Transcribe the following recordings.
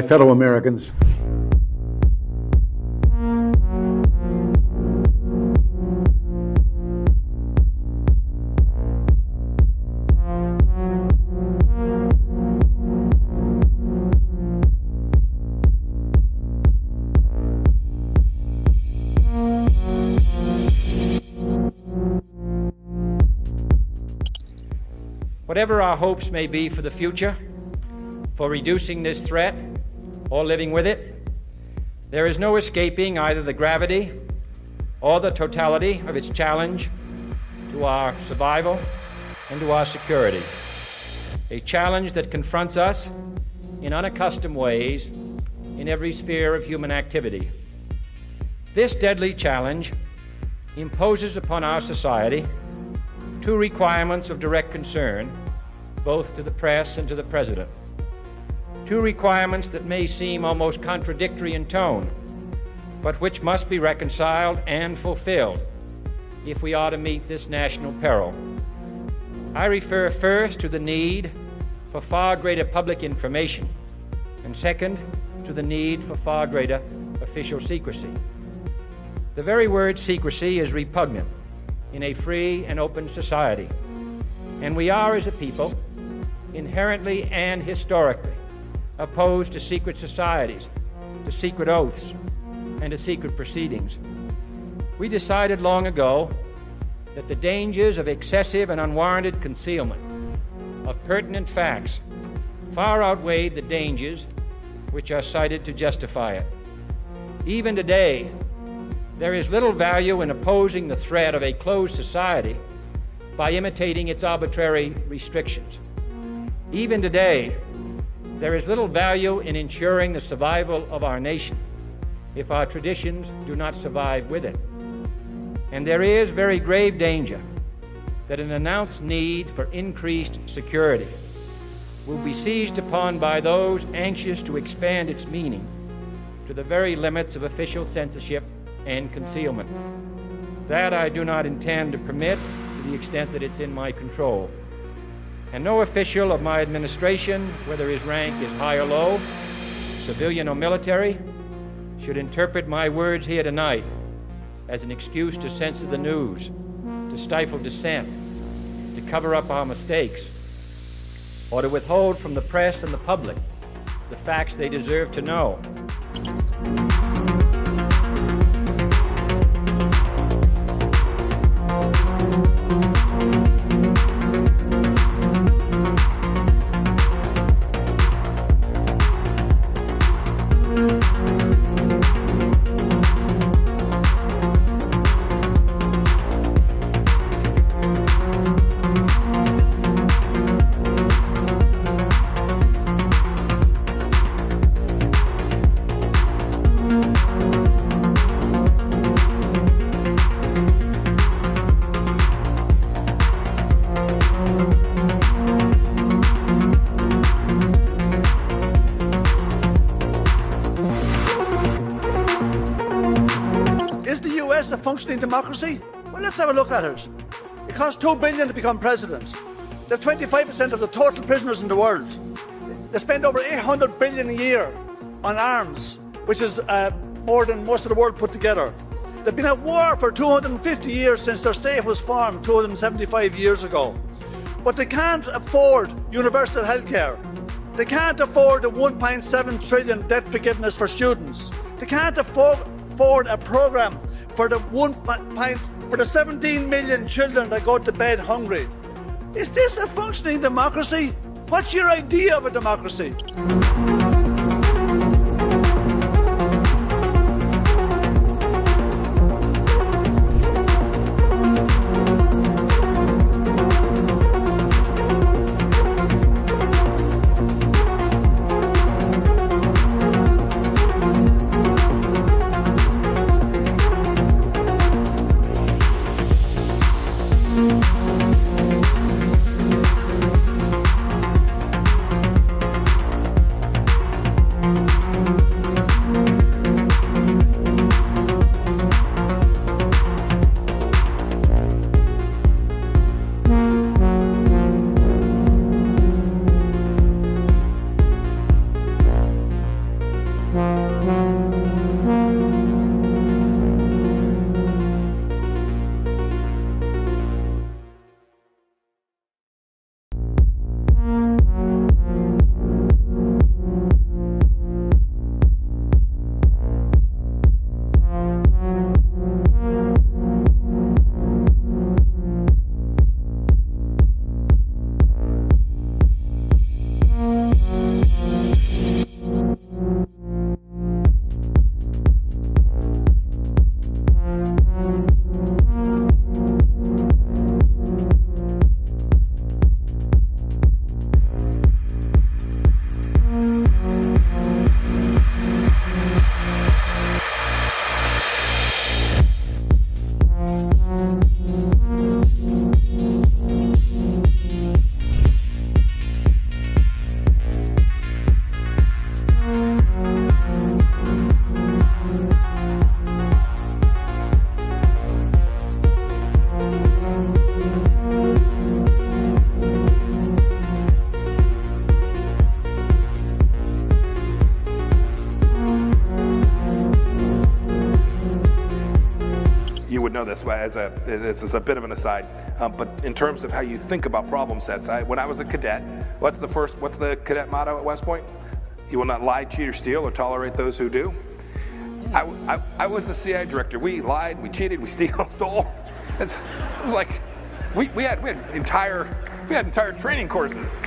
fellow Americans. Whatever our hopes may be for the future, for reducing this threat or living with it, there is no escaping either the gravity or the totality of its challenge to our survival and to our security. A challenge that confronts us in unaccustomed ways in every sphere of human activity. This deadly challenge imposes upon our society two requirements of direct concern, both to the press and to the President. Two requirements that may seem almost contradictory in tone, but which must be reconciled and fulfilled if we are to meet this national peril. I refer first to the need for far greater public information, and second, to the need for far greater official secrecy. The very word secrecy is repugnant in a free and open society, and we are, as a people, inherently and historically opposed to secret societies, to secret oaths, and to secret proceedings. We decided long ago that the dangers of excessive and unwarranted concealment of pertinent facts far outweighed the dangers which are cited to justify it. Even today, there is little value in opposing the threat of a closed society by imitating its arbitrary restrictions. Even today, there is little value in ensuring the survival of our nation if our traditions do not survive with it. And there is very grave danger that an announced need for increased security will be seized upon by those anxious to expand its meaning to the very limits of official censorship and concealment. That I do not intend to permit to the extent that it's in my control. And no official of my administration, whether his rank is high or low, civilian or military, should interpret my words here tonight as an excuse to censor the news, to stifle dissent, to cover up our mistakes, or to withhold from the press and the public the facts they deserve to know. A functioning democracy? Well, let's have a look at it. It costs $2 billion to become president. They have 25% of the total prisoners in the world. They spend over $800 billion a year on arms, which is more than most of the world put together. They've been at war for 250 years since their state was formed 275 years ago. But they can't afford universal health care. They can't afford the 1.7 trillion debt forgiveness for students. They can't afford a programme for the 17 million children that go to bed hungry. Is this a functioning democracy? What's your idea of a democracy? know this this is a bit of an aside, but in terms of how you think about problem sets, when I was a cadet, what's the cadet motto at West Point? You will not lie, cheat, or steal, or tolerate those who do. I was the CI director. We lied, we cheated, we stole. It was like we had entire training courses.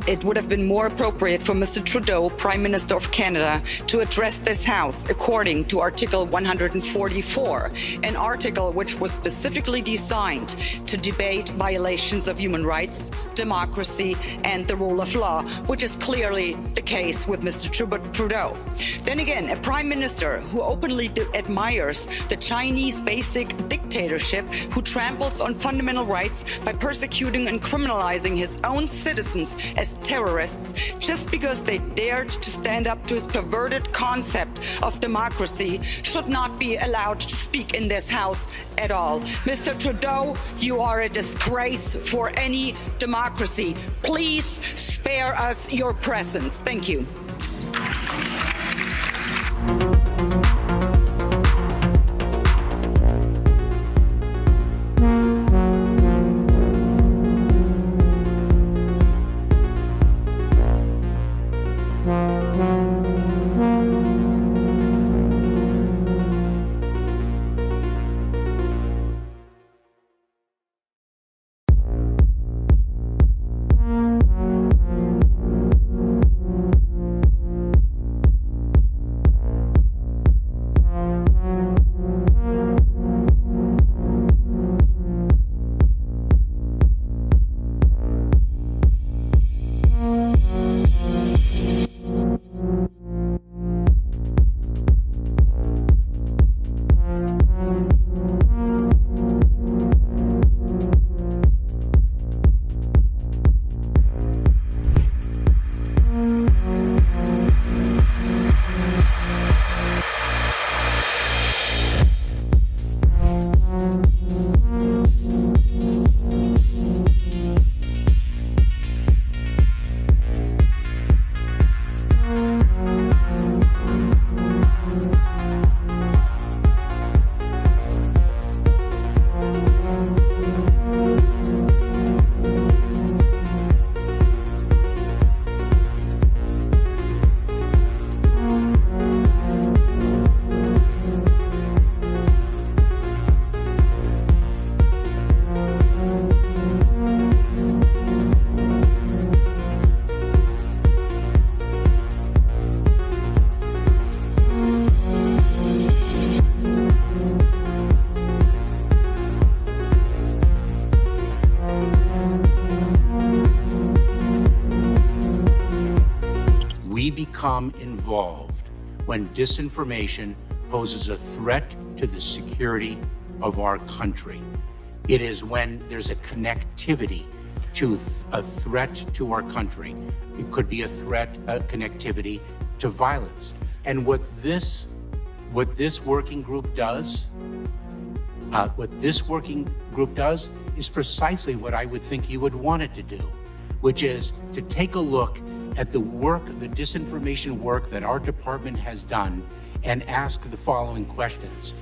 It would have been more appropriate for Mr. Trudeau, Prime Minister of Canada, to address this House according to Article 144, an article which was specifically designed to debate violations of human rights, democracy, and the rule of law, which is clearly the case with Mr. Trudeau. Then again, a Prime Minister who openly admires the Chinese basic dictatorship, who tramples on fundamental rights by persecuting and criminalizing his own citizens as terrorists just because they dared to stand up to his perverted concept of democracy, should not be allowed to speak in this House at all. Mr. Trudeau, you are a disgrace for any democracy. Please spare us your presence. Thank you. become involved when disinformation poses a threat to the security of our country. It is when there's a connectivity to a threat to our country. It could be a threat, a connectivity to violence. And what this working group does, is precisely what I would think you would want it to do, which is to take a look at the work, the disinformation work that our department has done and ask the following questions.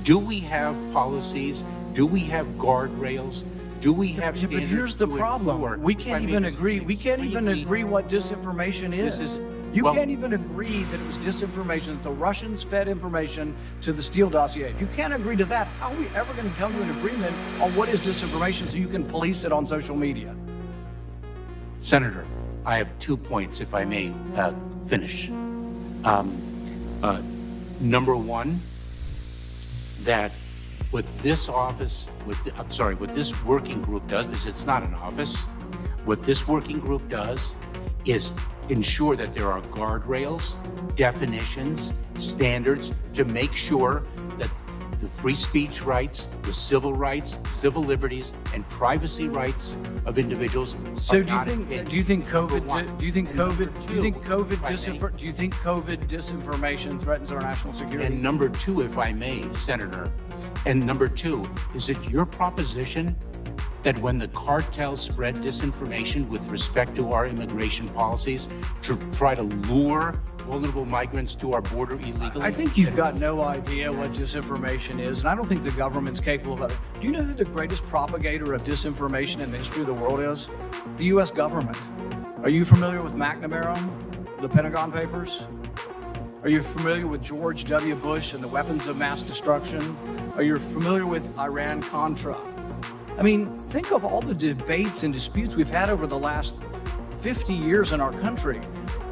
Do we have policies? Do we have guardrails? Do we have standards? But here's the problem. We can't even agree. We can't even agree what disinformation is. You can't even agree that it was disinformation, that the Russians fed information to the Steele dossier. If you can't agree to that, how are we ever going to come to an agreement on what is disinformation so you can police it on social media? Senator, I have 2 points, if I may finish. Number one, that what this working group does, because it's not an office, what this working group does is ensure that there are guardrails, definitions, standards to make sure that the free speech rights, the civil rights, civil liberties, and privacy rights of individuals So are do not you think COVID disinformation threatens our national security? And number two, if I may, Senator, and number two, is it your proposition that when the cartels spread disinformation with respect to our immigration policies to try to lure vulnerable migrants to our border illegally? I think you've got no idea what disinformation is, and I don't think the government's capable of it. Do you know who the greatest propagator of disinformation in the history of the world is? The U.S. government. Are you familiar with McNamara, the Pentagon Papers? Are you familiar with George W. Bush and the weapons of mass destruction? Are you familiar with Iran-Contra? I mean, think of all the debates and disputes we've had over the last 50 years in our country.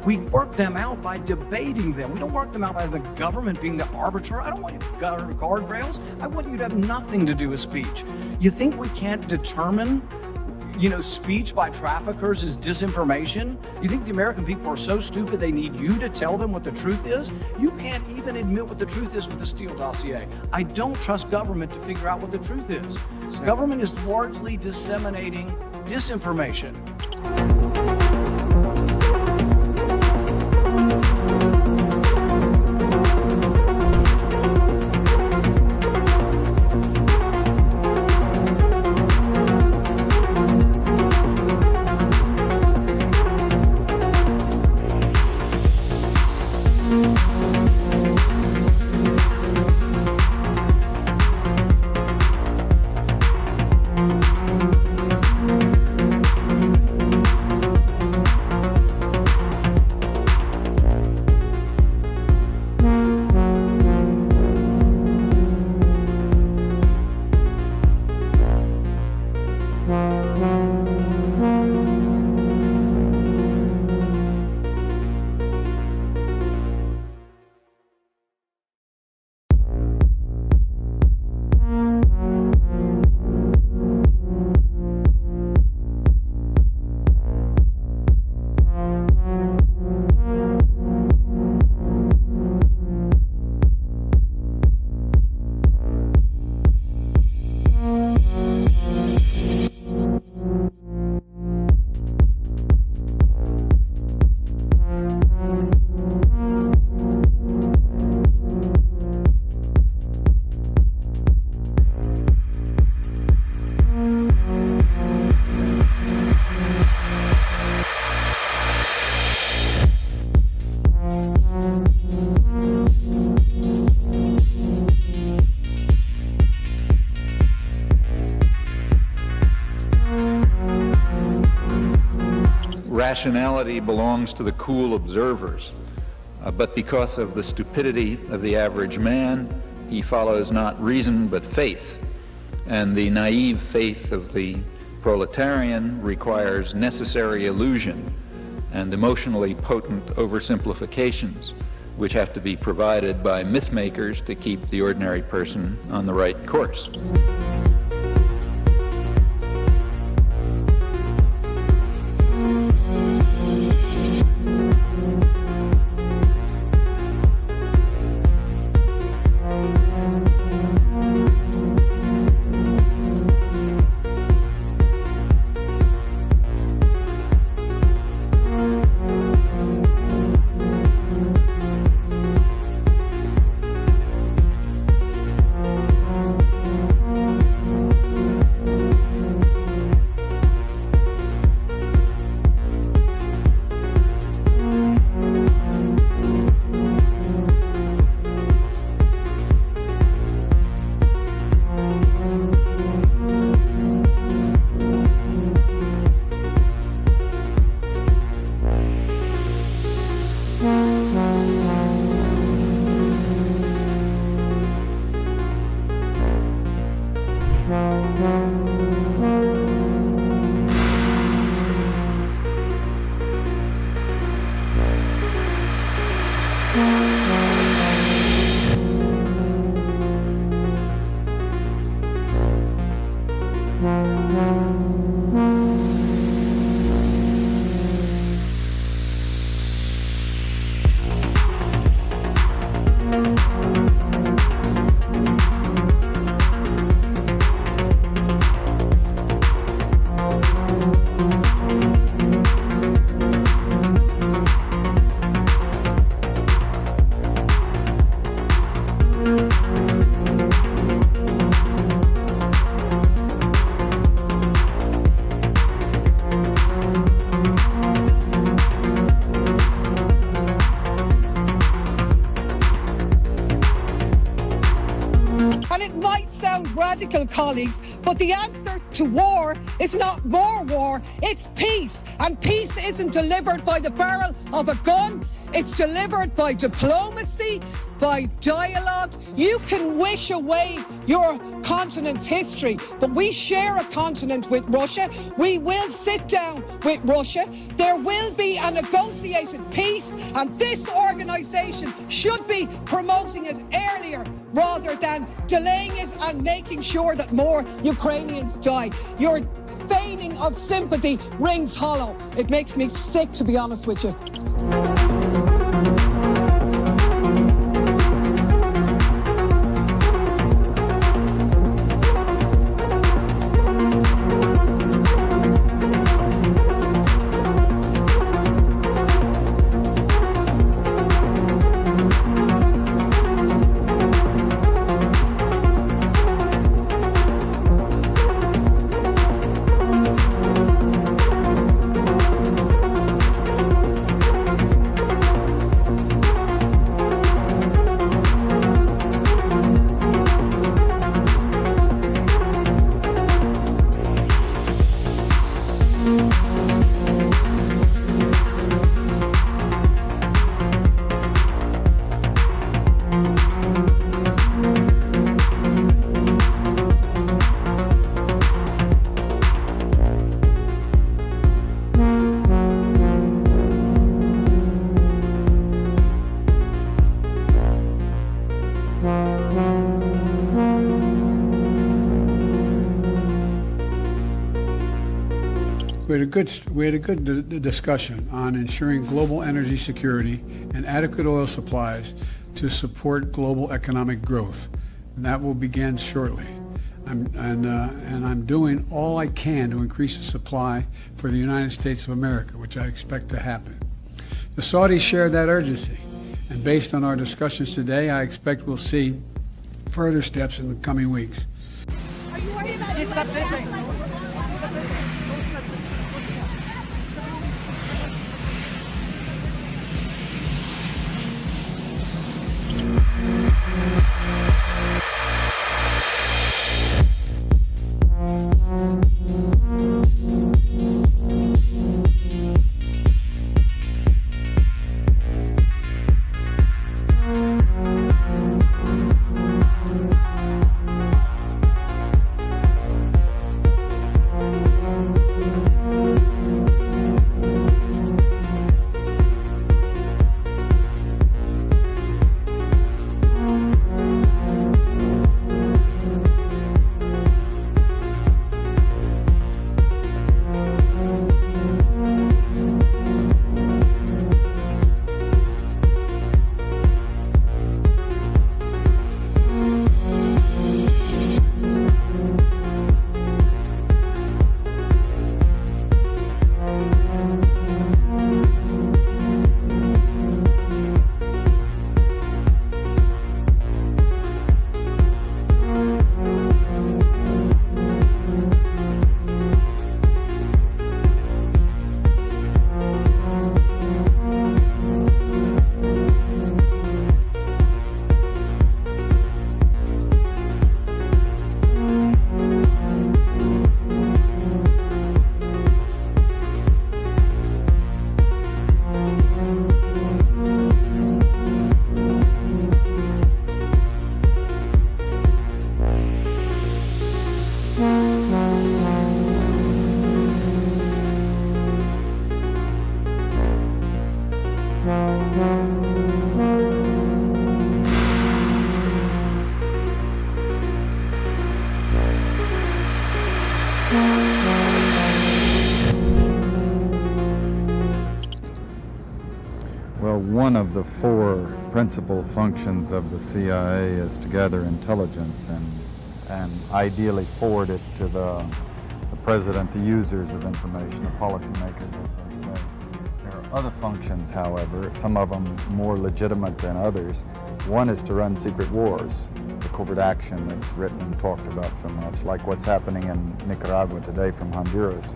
We work them out by debating them. We don't work them out by the government being the arbiter. I don't want you to guardrails. I want you to have nothing to do with speech. You think we can't determine, speech by traffickers is disinformation? You think the American people are so stupid they need you to tell them what the truth is? You can't even admit what the truth is with the Steele dossier. I don't trust government to figure out what the truth is. Government is largely disseminating disinformation. Rationality belongs to the cool observers, but because of the stupidity of the average man, he follows not reason but faith, and the naive faith of the proletarian requires necessary illusion and emotionally potent oversimplifications, which have to be provided by myth makers to keep the ordinary person on the right course. Radical colleagues, but the answer to war is not more war, it's peace. And peace isn't delivered by the barrel of a gun, it's delivered by diplomacy, by dialogue. You can wish away your continent's history, but we share a continent with Russia. We will sit down with Russia. There will be a negotiated peace, and this organisation should be promoting it earlier rather than delaying it and making sure that more Ukrainians die. Your feigning of sympathy rings hollow. It makes me sick, to be honest with you. We had a good discussion on ensuring global energy security and adequate oil supplies to support global economic growth, and that will begin shortly. I'm doing all I can to increase the supply for the United States of America, which I expect to happen. The Saudis share that urgency, and based on our discussions today, I expect we'll see further steps in the coming weeks. Are you worried about Well, one of the four principal functions of the CIA is to gather intelligence and ideally forward it to the president, the users of information, the policymakers, as they say. There are other functions, however, some of them more legitimate than others. One is to run secret wars, the covert action that's written and talked about so much, like what's happening in Nicaragua today from Honduras.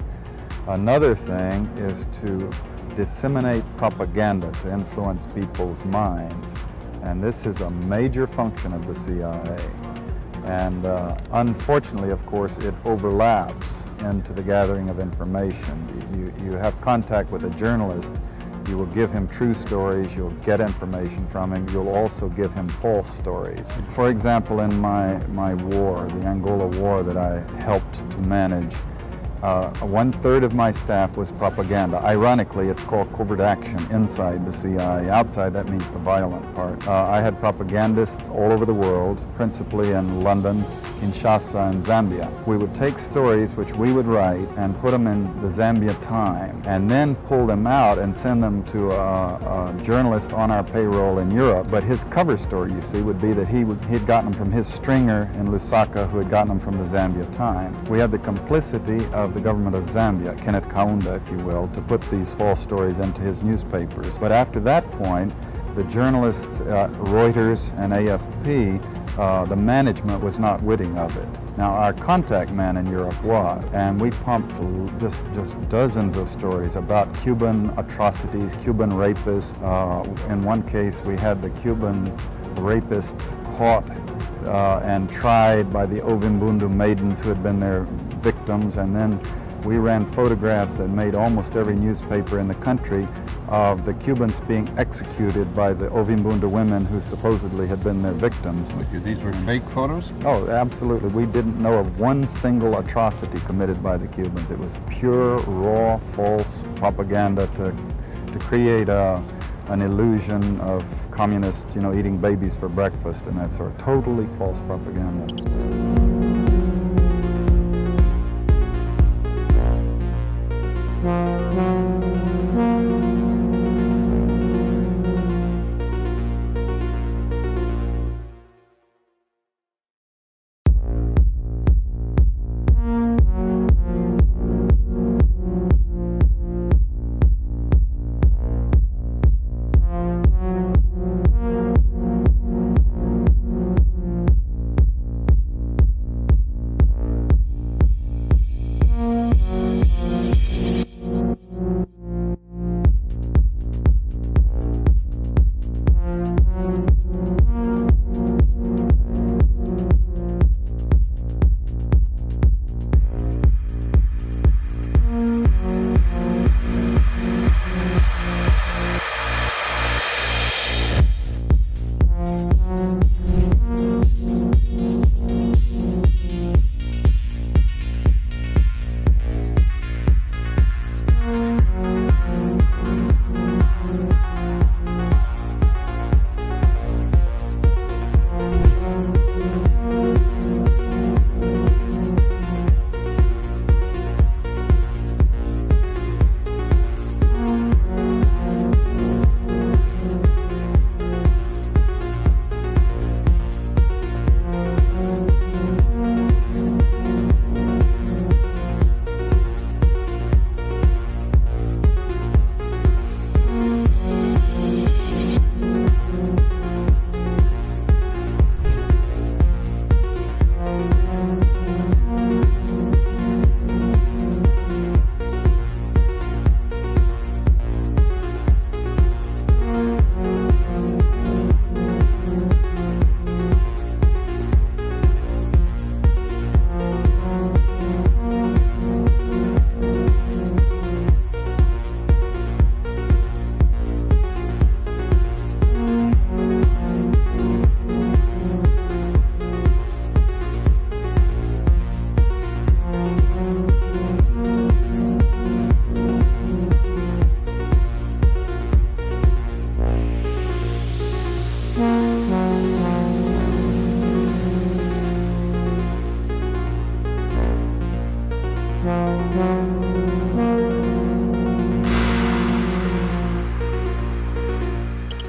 Another thing is to disseminate propaganda to influence people's minds, and this is a major function of the CIA. And unfortunately, of course, it overlaps into the gathering of information. You have contact with a journalist, you will give him true stories, you'll get information from him, you'll also give him false stories. For example, in my war, the Angola war that I helped to manage, 1/3 of my staff was propaganda. Ironically, it's called covert action inside the CIA. Outside, that means the violent part. I had propagandists all over the world, principally in London, Kinshasa, and Zambia. We would take stories which we would write and put them in the Zambia Time, and then pull them out and send them to a journalist on our payroll in Europe. But his cover story, you see, would be that he'd gotten them from his stringer in Lusaka, who had gotten them from the Zambia Time. We had the complicity of the government of Zambia, Kenneth Kaunda, if you will, to put these false stories into his newspapers. But after that point, the journalists, Reuters and AFP, the management was not witting of it. Now, our contact man in Europe was, and we pumped just dozens of stories about Cuban atrocities, Cuban rapists. In one case, we had the Cuban rapists caught and tried by the Ovimbundu maidens who had been their victims, and then we ran photographs that made almost every newspaper in the country of the Cubans being executed by the Ovimbundu women who supposedly had been their victims. These were fake photos? Oh, absolutely. We didn't know of one single atrocity committed by the Cubans. It was pure, raw, false propaganda to create an illusion of communists, eating babies for breakfast and that sort. Totally false propaganda.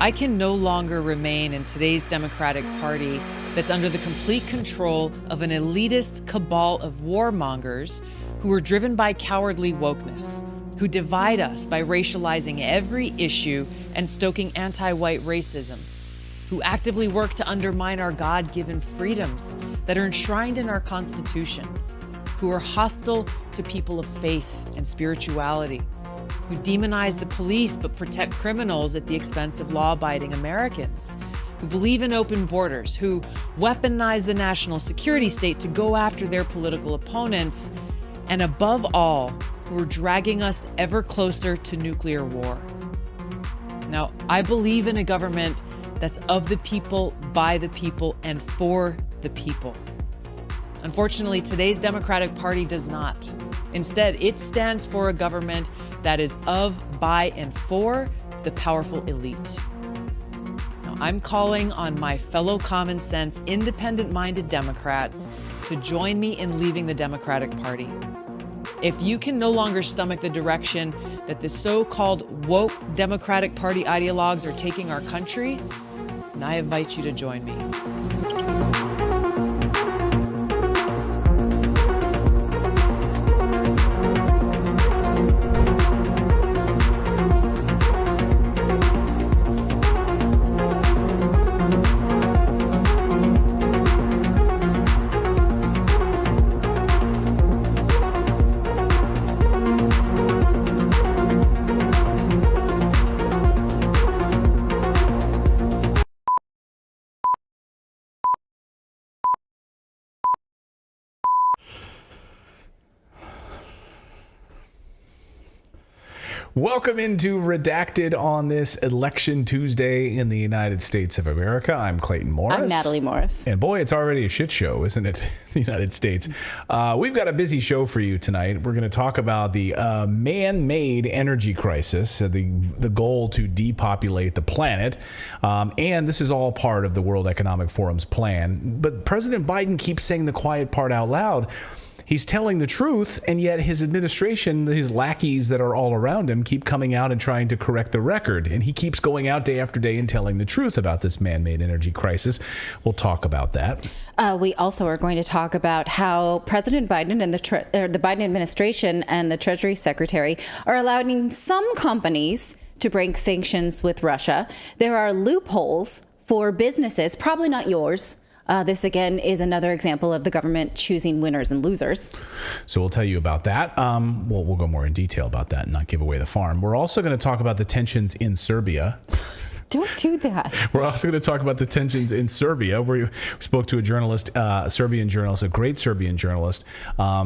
I can no longer remain in today's Democratic Party that's under the complete control of an elitist cabal of warmongers who are driven by cowardly wokeness, who divide us by racializing every issue and stoking anti-white racism, who actively work to undermine our God-given freedoms that are enshrined in our Constitution, who are hostile to people of faith and spirituality, who demonize the police but protect criminals at the expense of law-abiding Americans, who believe in open borders, who weaponize the national security state to go after their political opponents, and above all, who are dragging us ever closer to nuclear war. Now, I believe in a government that's of the people, by the people, and for the people. Unfortunately, today's Democratic Party does not. Instead, it stands for a government that is of, by, and for the powerful elite. Now, I'm calling on my fellow common sense, independent-minded Democrats to join me in leaving the Democratic Party. If you can no longer stomach the direction that the so-called woke Democratic Party ideologues are taking our country, then I invite you to join me. Welcome into Redacted on this Election Tuesday in the United States of America. I'm Clayton Morris. I'm Natali Morris. And boy, it's already a shit show, isn't it? The United States. We've got a busy show for you tonight. We're going to talk about the man-made energy crisis, the goal to depopulate the planet. And this is all part of the World Economic Forum's plan. But President Biden keeps saying the quiet part out loud. He's telling the truth, and yet his administration, his lackeys that are all around him, keep coming out and trying to correct the record. And he keeps going out day after day and telling the truth about this man-made energy crisis. We'll talk about that. We also are going to talk about how President Biden and the Biden administration and the Treasury Secretary are allowing some companies to break sanctions with Russia. There are loopholes for businesses, probably not yours. This, again, is another example of the government choosing winners and losers. So we'll tell you about that. We'll go more in detail about that and not give away the farm. We're also going to talk about the tensions in Serbia. Don't do that. We're also going to talk about the tensions in Serbia, where we spoke to a journalist, a Serbian journalist, a great Serbian journalist,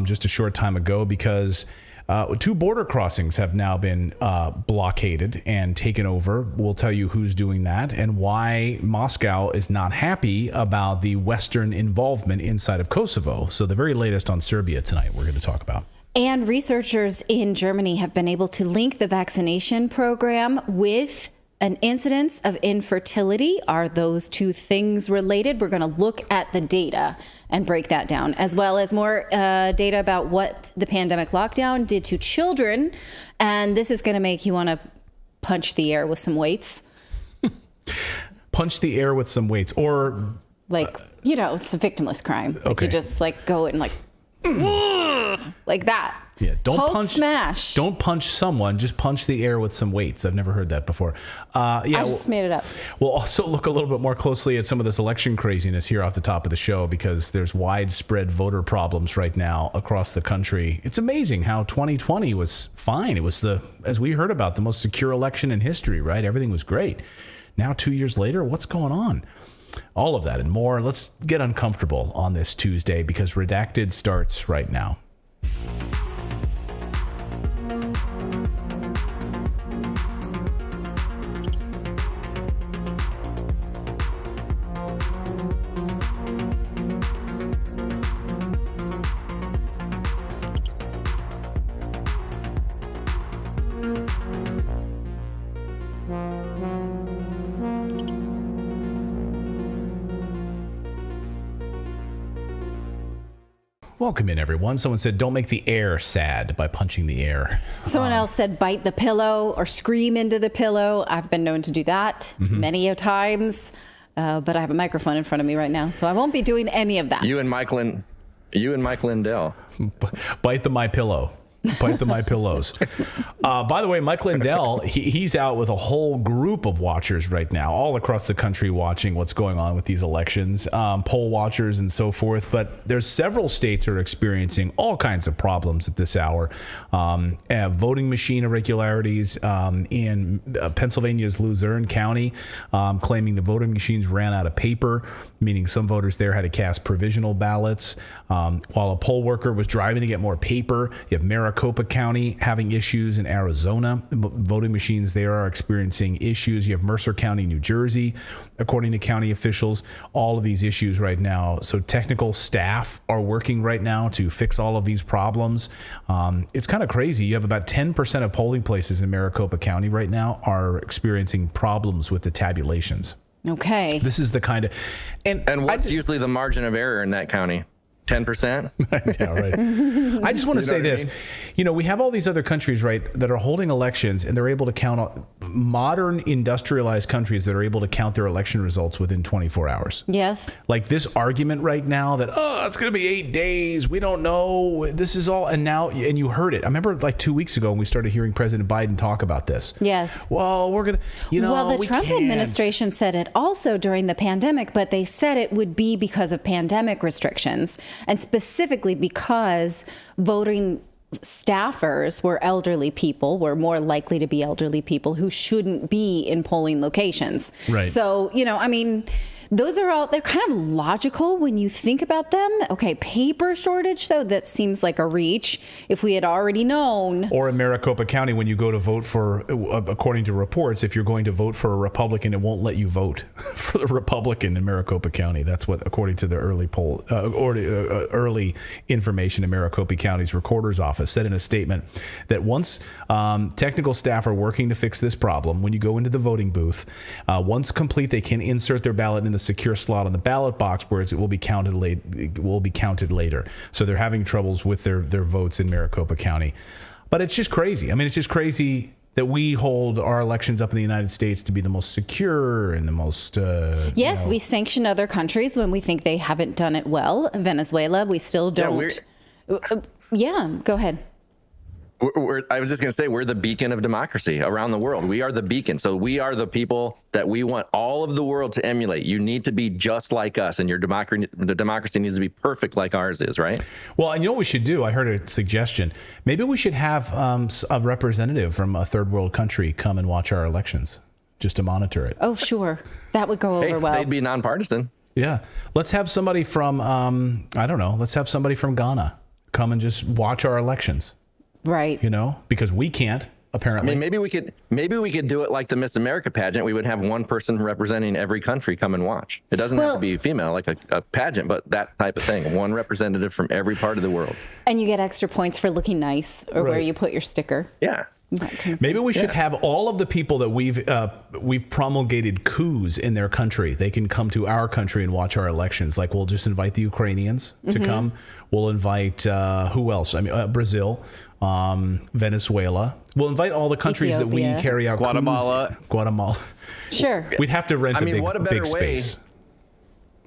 just a short time ago, because two border crossings have now been blockaded and taken over. We'll tell you who's doing that and why Moscow is not happy about the Western involvement inside of Kosovo. So the very latest on Serbia tonight we're going to talk about. And researchers in Germany have been able to link the vaccination program with an incidence of infertility. Are those two things related? We're going to look at the data and break that down, as well as more data about what the pandemic lockdown did to children. And this is going to make you want to punch the air with some weights. Punch the air with some weights, or like, it's a victimless crime. Okay. You just go and like that. Yeah, don't Hulk punch. Smash. Don't punch someone. Just punch the air with some weights. I've never heard that before. I just made it up. We'll also look a little bit more closely at some of this election craziness here off the top of the show, because there's widespread voter problems right now across the country. It's amazing how 2020 was fine. It was as we heard about, the most secure election in history, right? Everything was great. Now, 2 years later, what's going on? All of that and more. Let's get uncomfortable on this Tuesday, because Redacted starts right now. Welcome in, everyone. Someone said, don't make the air sad by punching the air. Someone else said, bite the pillow or scream into the pillow. I've been known to do that many a times, but I have a microphone in front of me right now, so I won't be doing any of that. You and Mike Lindell. Bite the my pillow. Bite the my pillows. By the way, Mike Lindell, he's out with a whole group of watchers right now, all across the country, watching what's going on with these elections, poll watchers and so forth. But there's several states that are experiencing all kinds of problems at this hour. Voting machine irregularities in Pennsylvania's Luzerne County, claiming the voting machines ran out of paper, meaning some voters there had to cast provisional ballots. While a poll worker was driving to get more paper, you have Maricopa County having issues in Arizona. Voting machines there are experiencing issues. You have Mercer County, New Jersey, according to county officials. All of these issues right now. So technical staff are working right now to fix all of these problems. It's kind of crazy. You have about 10% of polling places in Maricopa County right now are experiencing problems with the tabulations. Okay. This is the kind of... And what's usually the margin of error in that county? 10%? Yeah, right. I just want to say this. You know, we have all these other countries, right, that are holding elections, and they're able to count modern industrialized countries that are able to count their election results within 24 hours. Yes. Like this argument right now that, it's going to be 8 days. We don't know. This is all. And now, and you heard it. I remember like 2 weeks ago when we started hearing President Biden talk about this. Yes. Well, we're going to, Well, the Trump administration said it also during the pandemic, but they said it would be because of pandemic restrictions. And specifically because voting staffers were elderly people, were more likely to be elderly people who shouldn't be in polling locations. Right. So, I mean, those are all, they're kind of logical when you think about them. Okay, paper shortage, though, that seems like a reach if we had already known. Or in Maricopa County, when you go to vote for, according to reports, if you're going to vote for a Republican, it won't let you vote for the Republican in Maricopa County. That's what, according to the early poll, early information in Maricopa County's recorder's office, said in a statement that once technical staff are working to fix this problem, when you go into the voting booth, once complete, they can insert their ballot in the secure slot on the ballot box, where it will be counted later. So they're having troubles with their votes in Maricopa County. But it's just crazy. I mean, it's just crazy that we hold our elections up in the United States to be the most secure and the most... Yes, we sanction other countries when we think they haven't done it well. Venezuela, we still don't... Yeah, go ahead. I was just going to say, we're the beacon of democracy around the world. We are the beacon. So we are the people that we want all of the world to emulate. You need to be just like us, and the democracy needs to be perfect like ours is, right? Well, and you know what we should do? I heard a suggestion. Maybe we should have a representative from a third world country come and watch our elections, just to monitor it. Oh, sure. That would go over well. They'd be nonpartisan. Yeah. Let's have somebody from, let's have somebody from Ghana come and just watch our elections. Right. Because we can't, apparently. I mean, maybe we could do it like the Miss America pageant. We would have one person representing every country come and watch. It doesn't have to be female, like a pageant, but that type of thing. One representative from every part of the world. And you get extra points for looking nice, or where you put your sticker. Yeah. Maybe we should have all of the people that we've promulgated coups in their country. They can come to our country and watch our elections. Like, we'll just invite the Ukrainians to come. We'll invite who else? I mean, Brazil, Venezuela. We'll invite all the countries that we carry out Guatemala. Sure. We'd have to rent a big space.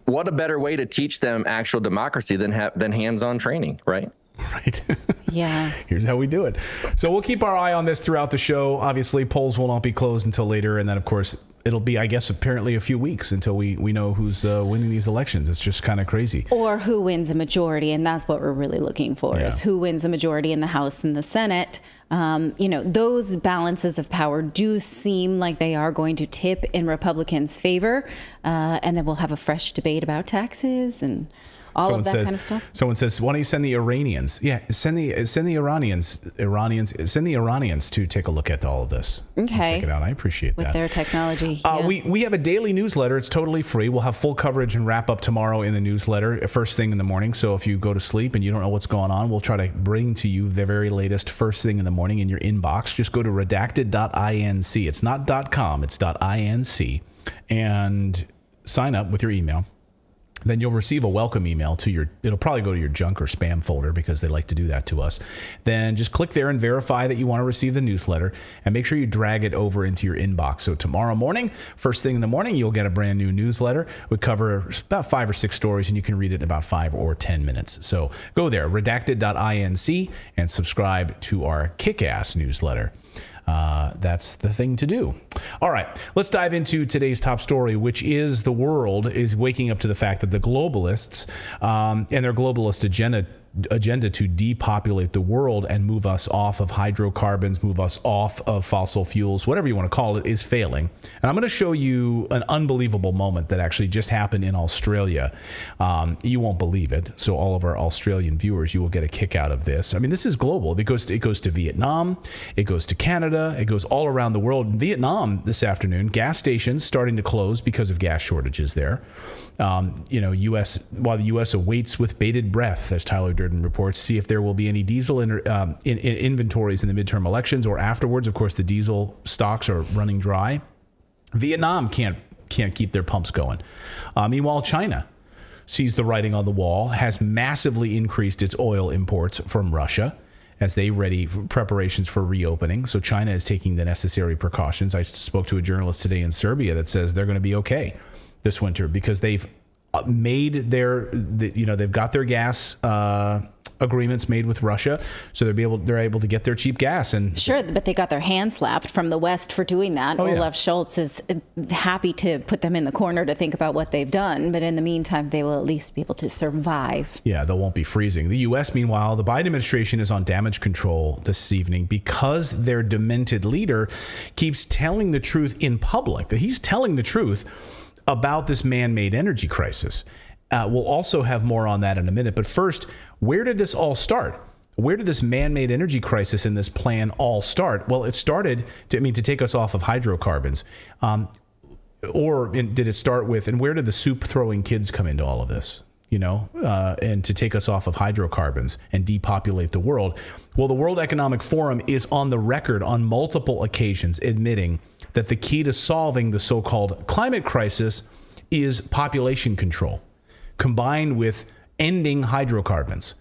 What a better way to teach them actual democracy than hands-on training, right? Right. Yeah. Here's how we do it. So we'll keep our eye on this throughout the show. Obviously, polls will not be closed until later. And then, of course, it'll be, I guess, apparently a few weeks until we know who's winning these elections. It's just kind of crazy. Or who wins a majority. And that's what we're really looking for, is who wins a majority in the House and the Senate. Those balances of power do seem like they are going to tip in Republicans' favor. And then we'll have a fresh debate about taxes and all of that kind of stuff. Someone says, why don't you send the Iranians? Yeah, send the Iranians to take a look at all of this. Okay. Check it out. I appreciate that. With their technology. We have a daily newsletter. It's totally free. We'll have full coverage and wrap up tomorrow in the newsletter, first thing in the morning. So if you go to sleep and you don't know what's going on, we'll try to bring to you the very latest first thing in the morning in your inbox. Just go to redacted.inc. It's not .com, it's .inc. And sign up with your email. then you'll receive a welcome email to it'll probably go to your junk or spam folder because they like to do that to us. Then just click there and verify that you want to receive the newsletter, and make sure you drag it over into your inbox. So tomorrow morning, first thing in the morning, you'll get a brand new newsletter. We cover about 5 or 6 stories, and you can read it in about 5 or 10 minutes. So go there, redacted.inc, and subscribe to our kick-ass newsletter. That's the thing to do. All right, let's dive into today's top story, which is the world is waking up to the fact that the globalists and their globalist agenda to depopulate the world and move us off of hydrocarbons, move us off of fossil fuels, whatever you want to call it, is failing. And I'm going to show you an unbelievable moment that actually just happened in Australia. You won't believe it. So all of our Australian viewers, you will get a kick out of this. I mean, this is global. It goes to Vietnam. It goes to Canada. It goes all around the world. In Vietnam this afternoon, gas stations starting to close because of gas shortages there. While the U.S. awaits with bated breath, as Tyler Durden reports, see if there will be any diesel in inventories in the midterm elections or afterwards. Of course, the diesel stocks are running dry. Vietnam can't keep their pumps going. Meanwhile, China sees the writing on the wall, has massively increased its oil imports from Russia as they ready for preparations for reopening. So China is taking the necessary precautions. I spoke to a journalist today in Serbia that says they're going to be okay this winter because they've made they've got their gas agreements made with Russia, so they're able to get their cheap gas. And sure, but they got their hand slapped from the West for doing that. Olaf Scholz is happy to put them in the corner to think about what they've done, but in the meantime, they will at least be able to survive. Yeah, they won't be freezing. The U.S., meanwhile, the Biden administration is on damage control this evening because their demented leader keeps telling the truth in public. He's telling the truth about this man-made energy crisis. We'll also have more on that in a minute. But first, where did this all start? Where did this man-made energy crisis and this plan all start? Well, it started to take us off of hydrocarbons. Did it start with, and where did the soup-throwing kids come into all of this? And to take us off of hydrocarbons and depopulate the world. Well, the World Economic Forum is on the record on multiple occasions admitting that the key to solving the so-called climate crisis is population control, combined with ending hydrocarbons.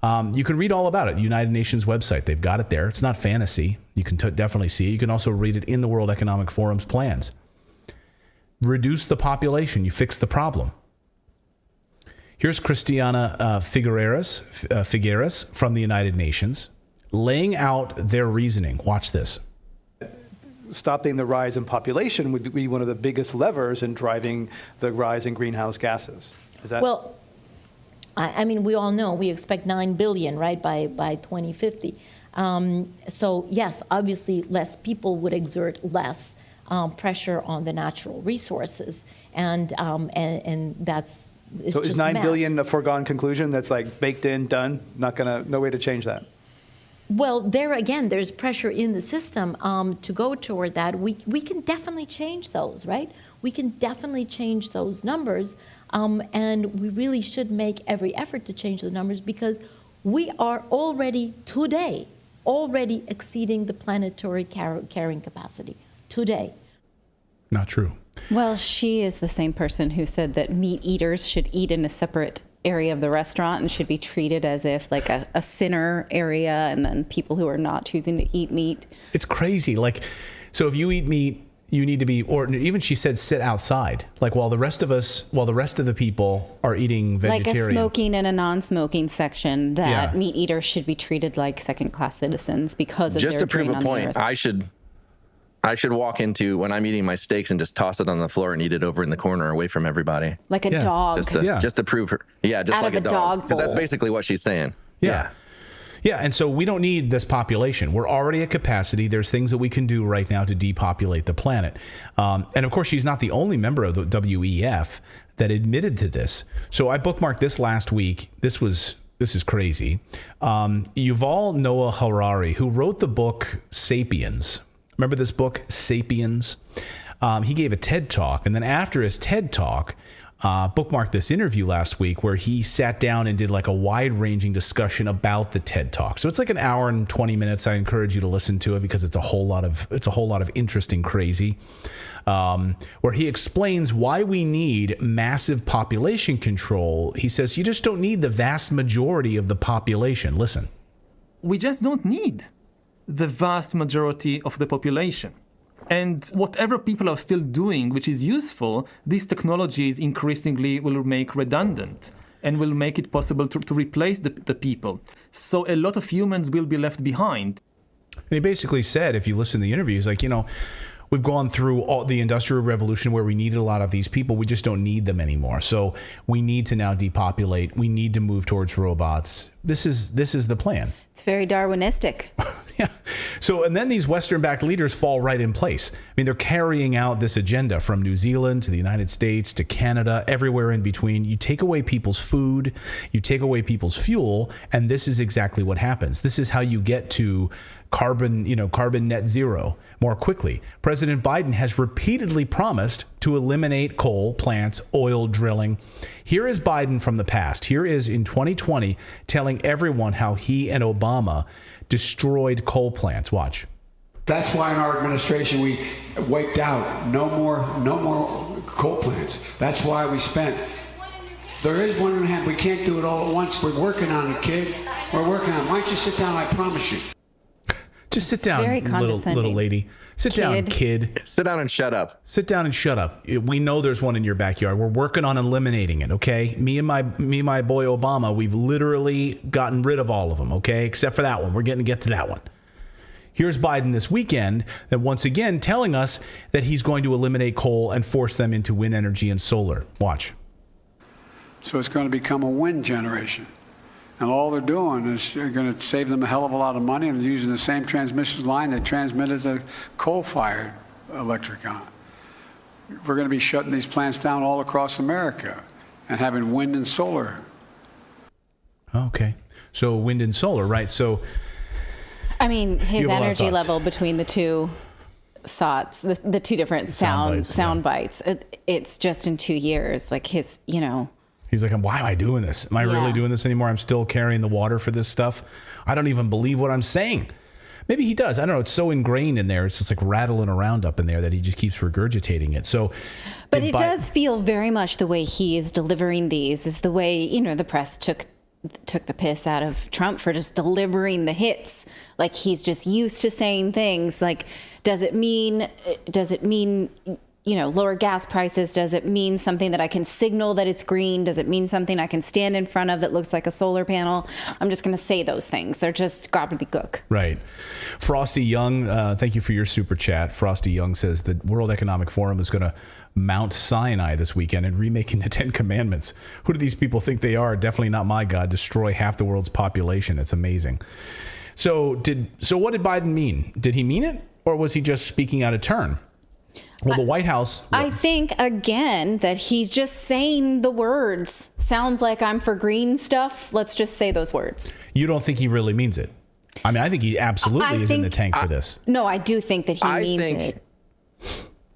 You can read all about it. United Nations website. They've got it there. It's not fantasy. You can definitely see it. You can also read it in the World Economic Forum's plans. Reduce the population. You fix the problem. Here's Christiana Figueres from the United Nations laying out their reasoning. Watch this. Stopping the rise in population would be one of the biggest levers in driving the rise in greenhouse gases. Is that? Well, I mean, we all know we expect 9 billion, right, by 2050. So yes, obviously, less people would exert less pressure on the natural resources, and that's. So is 9 billion a foregone conclusion? That's like baked in, done. No way to change that. Well, there again, there's pressure in the system to go toward that. We can definitely change those, right? We can definitely change those numbers, and we really should make every effort to change the numbers because we are already today exceeding the planetary carrying capacity today. Not true. Well, she is the same person who said that meat eaters should eat in a separate area of the restaurant and should be treated as if like a sinner area, and then people who are not choosing to eat meat. It's crazy. Like, so if you eat meat, you need to be, or even she said, sit outside. Like while the rest of the people are eating vegetarian. Like a smoking and a non-smoking section, that meat eaters should be treated like second-class citizens because of just their to prove a point. I should walk into when I'm eating my steaks and just toss it on the floor and eat it over in the corner away from everybody. Like a dog. Just to prove her. Yeah, just out like of a dog. Because that's bowl. basically what she's saying. Yeah. And so we don't need this population. We're already at capacity. There's things that we can do right now to depopulate the planet. And of course, she's not the only member of the WEF that admitted to this. So I bookmarked this last week. This is crazy. Yuval Noah Harari, who wrote the book Sapiens. Remember this book, Sapiens? He gave a TED Talk. And then after his TED Talk, bookmarked this interview last week where he sat down and did like a wide-ranging discussion about the TED Talk. So it's like an hour and 20 minutes. I encourage you to listen to it because it's a whole lot of interesting crazy. Where he explains why we need massive population control. He says you just don't need the vast majority of the population. Listen. We just don't need the vast majority of the population. And whatever people are still doing, which is useful, these technologies increasingly will make redundant and will make it possible to replace the people. So a lot of humans will be left behind. And he basically said, if you listen to the interviews, like, we've gone through all the Industrial Revolution where we needed a lot of these people. We just don't need them anymore. So we need to now depopulate. We need to move towards robots. This is the plan. It's very Darwinistic. Yeah. So, and then these Western-backed leaders fall right in place. I mean, they're carrying out this agenda from New Zealand to the United States to Canada, everywhere in between. You take away people's food, you take away people's fuel, and this is exactly what happens. This is how you get to carbon net zero more quickly. President Biden has repeatedly promised to eliminate coal plants, oil drilling. Here is Biden from the past. Here is in 2020 telling everyone how he and Obama destroyed coal plants. Watch. That's why in our administration we wiped out no more coal plants. That's why we spent. There is one in hand. We can't do it all at once. We're working on it, kid. We're working on it. Why don't you sit down? I promise you. Just sit down, little lady. Sit down, kid. Sit down and shut up. Sit down and shut up. We know there's one in your backyard. We're working on eliminating it, okay? Me and my boy Obama, we've literally gotten rid of all of them, okay? Except for that one. We're getting to get to that one. Here's Biden this weekend, that once again telling us that he's going to eliminate coal and force them into wind energy and solar. Watch. So it's going to become a wind generation. And all they're doing is going to save them a hell of a lot of money, and using the same transmission line that transmitted the coal-fired electric on. We're going to be shutting these plants down all across America and having wind and solar. Okay. So wind and solar, right? So, I mean, his energy level between the two SOTs, the two different sound bites, it's just in 2 years. Like his, He's like, why am I doing this? Am I really doing this anymore? I'm still carrying the water for this stuff. I don't even believe what I'm saying. Maybe he does. I don't know. It's so ingrained in there. It's just like rattling around up in there that he just keeps regurgitating it. So, but it does feel very much the way he is delivering these is the way, the press took the piss out of Trump for just delivering the hits. Like he's just used to saying things like, does it mean lower gas prices? Does it mean something that I can signal that it's green? Does it mean something I can stand in front of that looks like a solar panel? I'm just going to say those things. They're just gobbledygook. Right. Frosty Young, thank you for your super chat. Frosty Young says the World Economic Forum is going to Mount Sinai this weekend and remaking the 10 Commandments. Who do these people think they are? Definitely not my God. Destroy half the world's population. It's amazing. So what did Biden mean? Did he mean it, or was he just speaking out of turn? Well, the White House... I think, again, that he's just saying the words. Sounds like I'm for green stuff. Let's just say those words. You don't think he really means it? I mean, I think he absolutely is in the tank for this. No, I do think that he means it.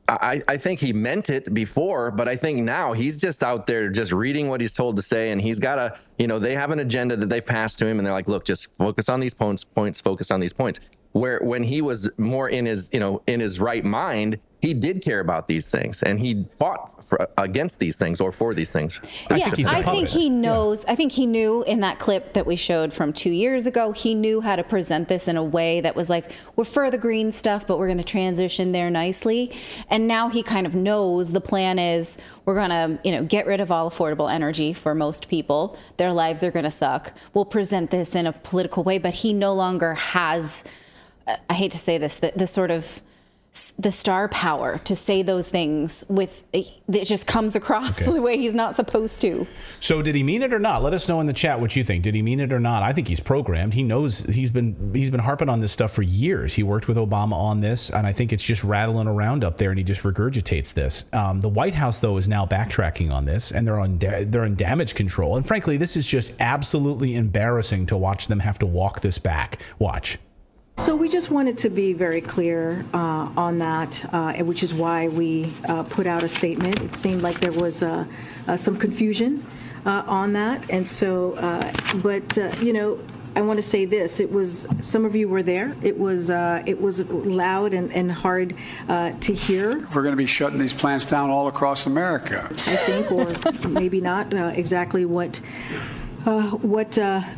I think he meant it before, but I think now he's just out there just reading what he's told to say, and he's got they have an agenda that they passed to him, and they're like, look, just focus on these points, focus on these points. Where when he was more in his right mind, he did care about these things, and he fought against these things or for these things. I think he knows. I think he knew in that clip that we showed from 2 years ago, he knew how to present this in a way that was like, we're for the green stuff, but we're going to transition there nicely. And now he kind of knows the plan is we're going to, get rid of all affordable energy for most people. Their lives are going to suck. We'll present this in a political way, but he no longer has, I hate to say this, the sort of the star power to say those things with it just comes across the way he's not supposed to. So did he mean it or not? Let us know in the chat what you think. Did he mean it or not? I think he's programmed. He knows he's been harping on this stuff for years. He worked with Obama on this, and I think it's just rattling around up there, and he just regurgitates this. The White House, though, is now backtracking on this, and they're in damage control. And frankly, this is just absolutely embarrassing to watch them have to walk this back. Watch. So we just wanted to be very clear on that, which is why we put out a statement. It seemed like there was some confusion on that, and so, I want to say this: it was, some of you were there. It was loud and hard to hear. We're going to be shutting these plants down all across America. I think, or maybe not exactly what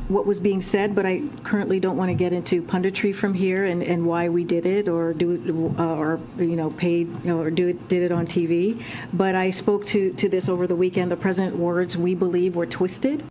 was being said, but I currently don't want to get into punditry from here and why we did it or do it or paid or did it on TV. But I spoke to this over the weekend. The president's words, we believe, were twisted.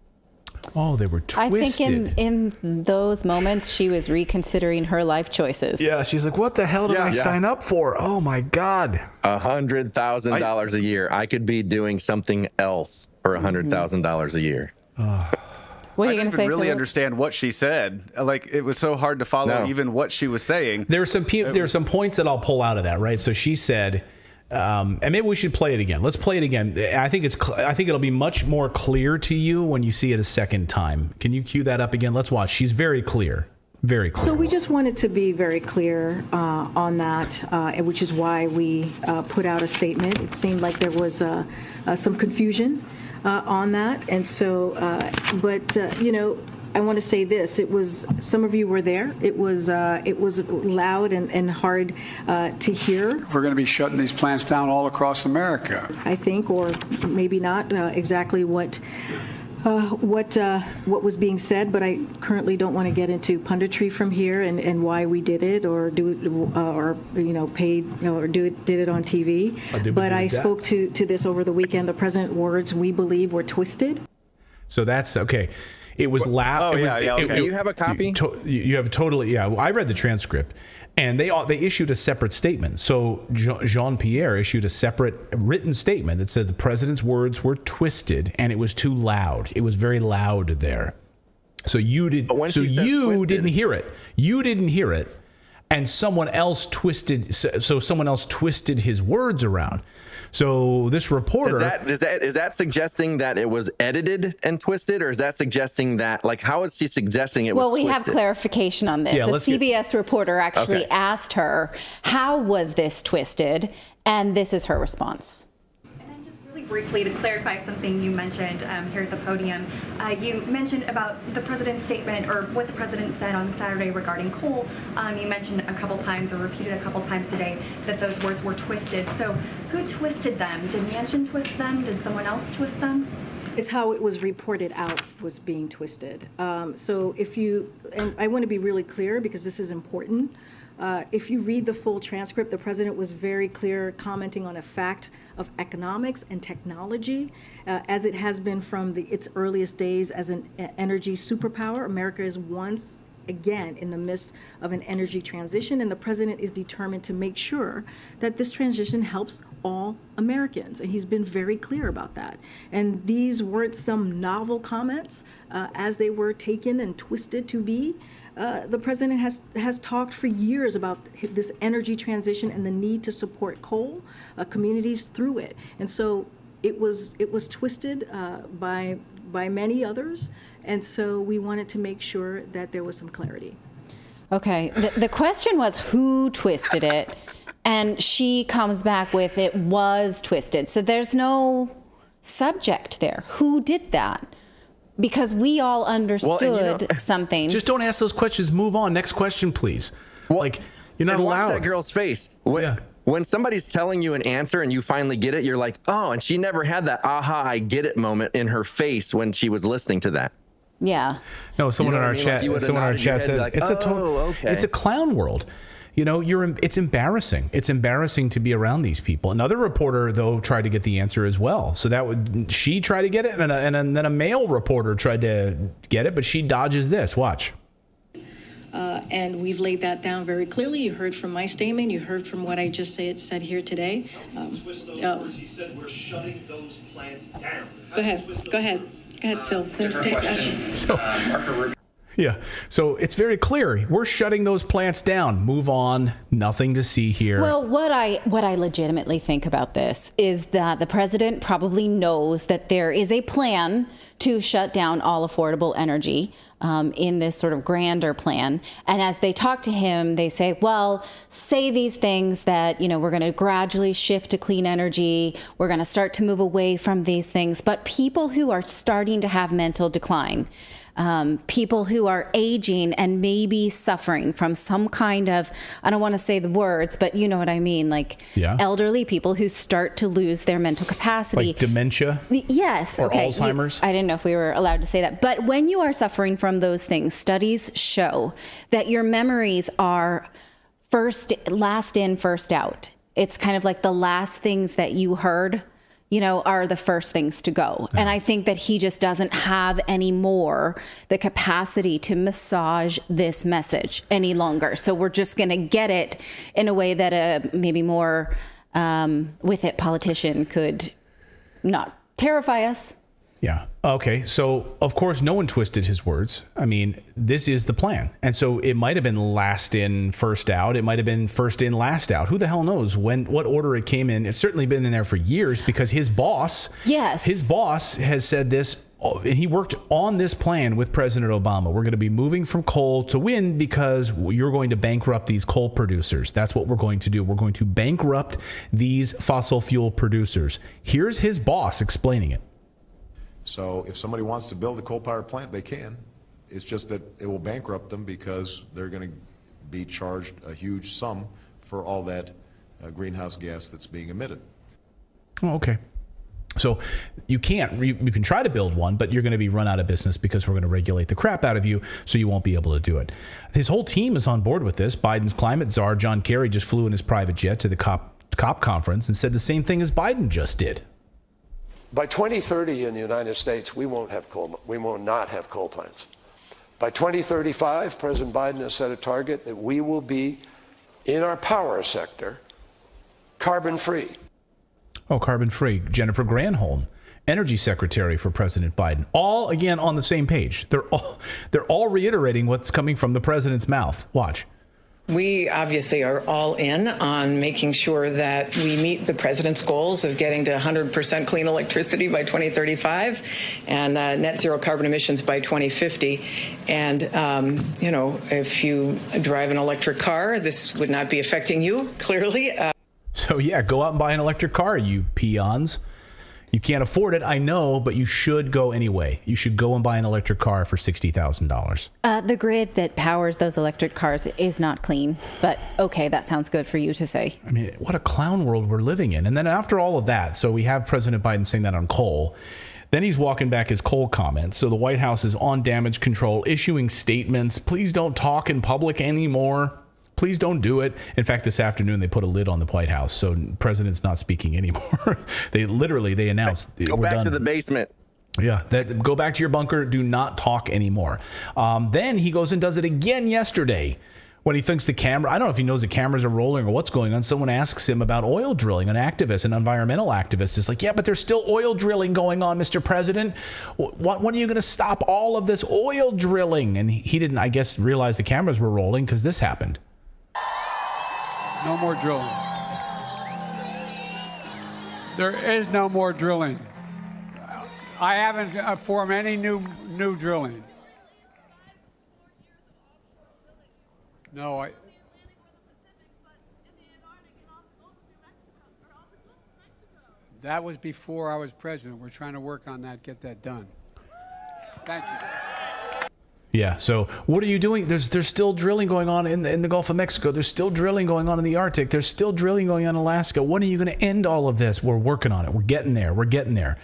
Oh, they were twisted. I think in those moments she was reconsidering her life choices. Yeah, she's like, what the hell did I sign up for? Oh my God. $100,000 a year. I could be doing something else for $100,000 a year. What are you going to say? I didn't really Philip? understand what she said. Like, it was so hard to follow even what she was saying. There are some points that I'll pull out of that, right? So she said, and maybe we should play it again. Let's play it again. I think it'll be much more clear to you when you see it a second time. Can you cue that up again? Let's watch. She's very clear. Very clear. So we just wanted to be very clear on that, which is why we put out a statement. It seemed like there was some confusion on that, and so, I want to say this: it was, some of you were there. It was loud and hard to hear. We're going to be shutting these plants down all across America. I think, or maybe not exactly what was being said, but I currently don't want to get into punditry from here and why we did it or do it or paid or did it on TV. But I spoke to this over the weekend. The president's words, we believe, were twisted. So that's okay. It was loud. Do you have a copy? You have totally. Yeah, I read the transcript, and they issued a separate statement. So Jean-Pierre issued a separate written statement that said the president's words were twisted and it was too loud. It was very loud there. So you didn't hear it. You didn't hear it, and someone else twisted. So someone else twisted his words around. So this reporter is that suggesting that it was edited and twisted, or is that suggesting that, like, how is she suggesting it was twisted? Well, we have clarification on this. A CBS reporter actually asked her, how was this twisted? And this is her response. Really briefly, to clarify something you mentioned here at the podium, you mentioned about the president's statement or what the president said on Saturday regarding coal. You mentioned a couple times or repeated a couple times today that those words were twisted. So who twisted them? Did Manchin twist them? Did someone else twist them? It's how it was reported out was being twisted. So and I want to be really clear because this is important. If you read the full transcript, the president was very clear commenting on a fact of economics and technology, as it has been from its earliest days as an energy superpower. America is once again in the midst of an energy transition, and the president is determined to make sure that this transition helps all Americans, and he's been very clear about that. And these weren't some novel comments as they were taken and twisted to be. The president has talked for years about this energy transition and the need to support coal communities through it, and so it was twisted by many others, and so we wanted to make sure that there was some clarity. Okay, the question was who twisted it, and she comes back with it was twisted. So there's no subject there. Who did that? Because we all understood something. Just don't ask those questions. Move on. Next question, please. You're not allowed. Watch that girl's face. When somebody's telling you an answer and you finally get it, you're like, oh, and she never had that aha, I get it moment in her face when she was listening to that. Yeah. No, someone in our chat said like, it's a clown world. It's embarrassing. It's embarrassing to be around these people. Another reporter, though, tried to get the answer as well. So she tried to get it, and then a male reporter tried to get it, but she dodges this. Watch. And we've laid that down very clearly. You heard from my statement. You heard from what I just said here today. Twist those words. He said we're shutting those plants down. Go ahead, Phil. Yeah. So it's very clear. We're shutting those plants down. Move on. Nothing to see here. Well, what I legitimately think about this is that the president probably knows that there is a plan to shut down all affordable energy in this sort of grander plan. And as they talk to him, they say, well, say these things that, we're going to gradually shift to clean energy. We're going to start to move away from these things. But people who are starting to have mental decline, people who are aging and maybe suffering from some kind of, I don't want to say the words, but you know what I mean, like elderly people who start to lose their mental capacity. Like dementia? Yes. Or Alzheimer's? I didn't know if we were allowed to say that. But when you are suffering from those things, studies show that your memories are last in, first out. It's kind of like the last things that you heard are the first things to go. And I think that he just doesn't have anymore the capacity to massage this message any longer. So we're just going to get it in a way that a maybe more with it politician could not terrify us. Yeah. Okay. So, of course, no one twisted his words. I mean, this is the plan. And so it might have been last in, first out. It might have been first in, last out. Who the hell knows what order it came in? It's certainly been in there for years because his boss has said this. And he worked on this plan with President Obama. We're going to be moving from coal to wind because you're going to bankrupt these coal producers. That's what we're going to do. We're going to bankrupt these fossil fuel producers. Here's his boss explaining it. So if somebody wants to build a coal power plant, they can. It's just that it will bankrupt them because they're going to be charged a huge sum for all that greenhouse gas that's being emitted. Oh, okay. So you can try to build one, but you're going to be run out of business because we're going to regulate the crap out of you, so you won't be able to do it. His whole team is on board with this. Biden's climate czar, John Kerry, just flew in his private jet to the COP conference and said the same thing as Biden just did. By 2030 in the United States, we will not have coal plants. By 2035, President Biden has set a target that we will be, in our power sector, carbon-free. Oh, carbon-free. Jennifer Granholm, Energy Secretary for President Biden. All, again, on the same page. They're all reiterating what's coming from the president's mouth. Watch. We obviously are all in on making sure that we meet the president's goals of getting to 100% clean electricity by 2035 and net zero carbon emissions by 2050. And, if you drive an electric car, this would not be affecting you, clearly. So, yeah, go out and buy an electric car, you peons. You can't afford it, I know, but you should go anyway. You should go and buy an electric car for $60,000. The grid that powers those electric cars is not clean, but okay, that sounds good for you to say. I mean, what a clown world we're living in. And then after all of that, so we have President Biden saying that on coal. Then he's walking back his coal comments. So the White House is on damage control, issuing statements. Please don't talk in public anymore. Please don't do it. In fact, this afternoon, they put a lid on the White House. So the president's not speaking anymore. They announced. Go back done. to the basement. Yeah, go back to your bunker. Do not talk anymore. Then he goes and does it again yesterday when he thinks the camera, I don't know if he knows the cameras are rolling or what's going on. Someone asks him about oil drilling. An environmental activist is like, yeah, but there's still oil drilling going on, Mr. President. When are you going to stop all of this oil drilling? And he didn't, I guess, realize the cameras were rolling because this happened. No more drilling. There is no more drilling. I haven't formed any new drilling. No, that was before I was president. We're trying to work on that, get that done. Thank you. Yeah. So what are you doing? There's still drilling going on in the Gulf of Mexico. There's still drilling going on in the Arctic. There's still drilling going on in Alaska. When are you going to end all of this? We're working on it. We're getting there.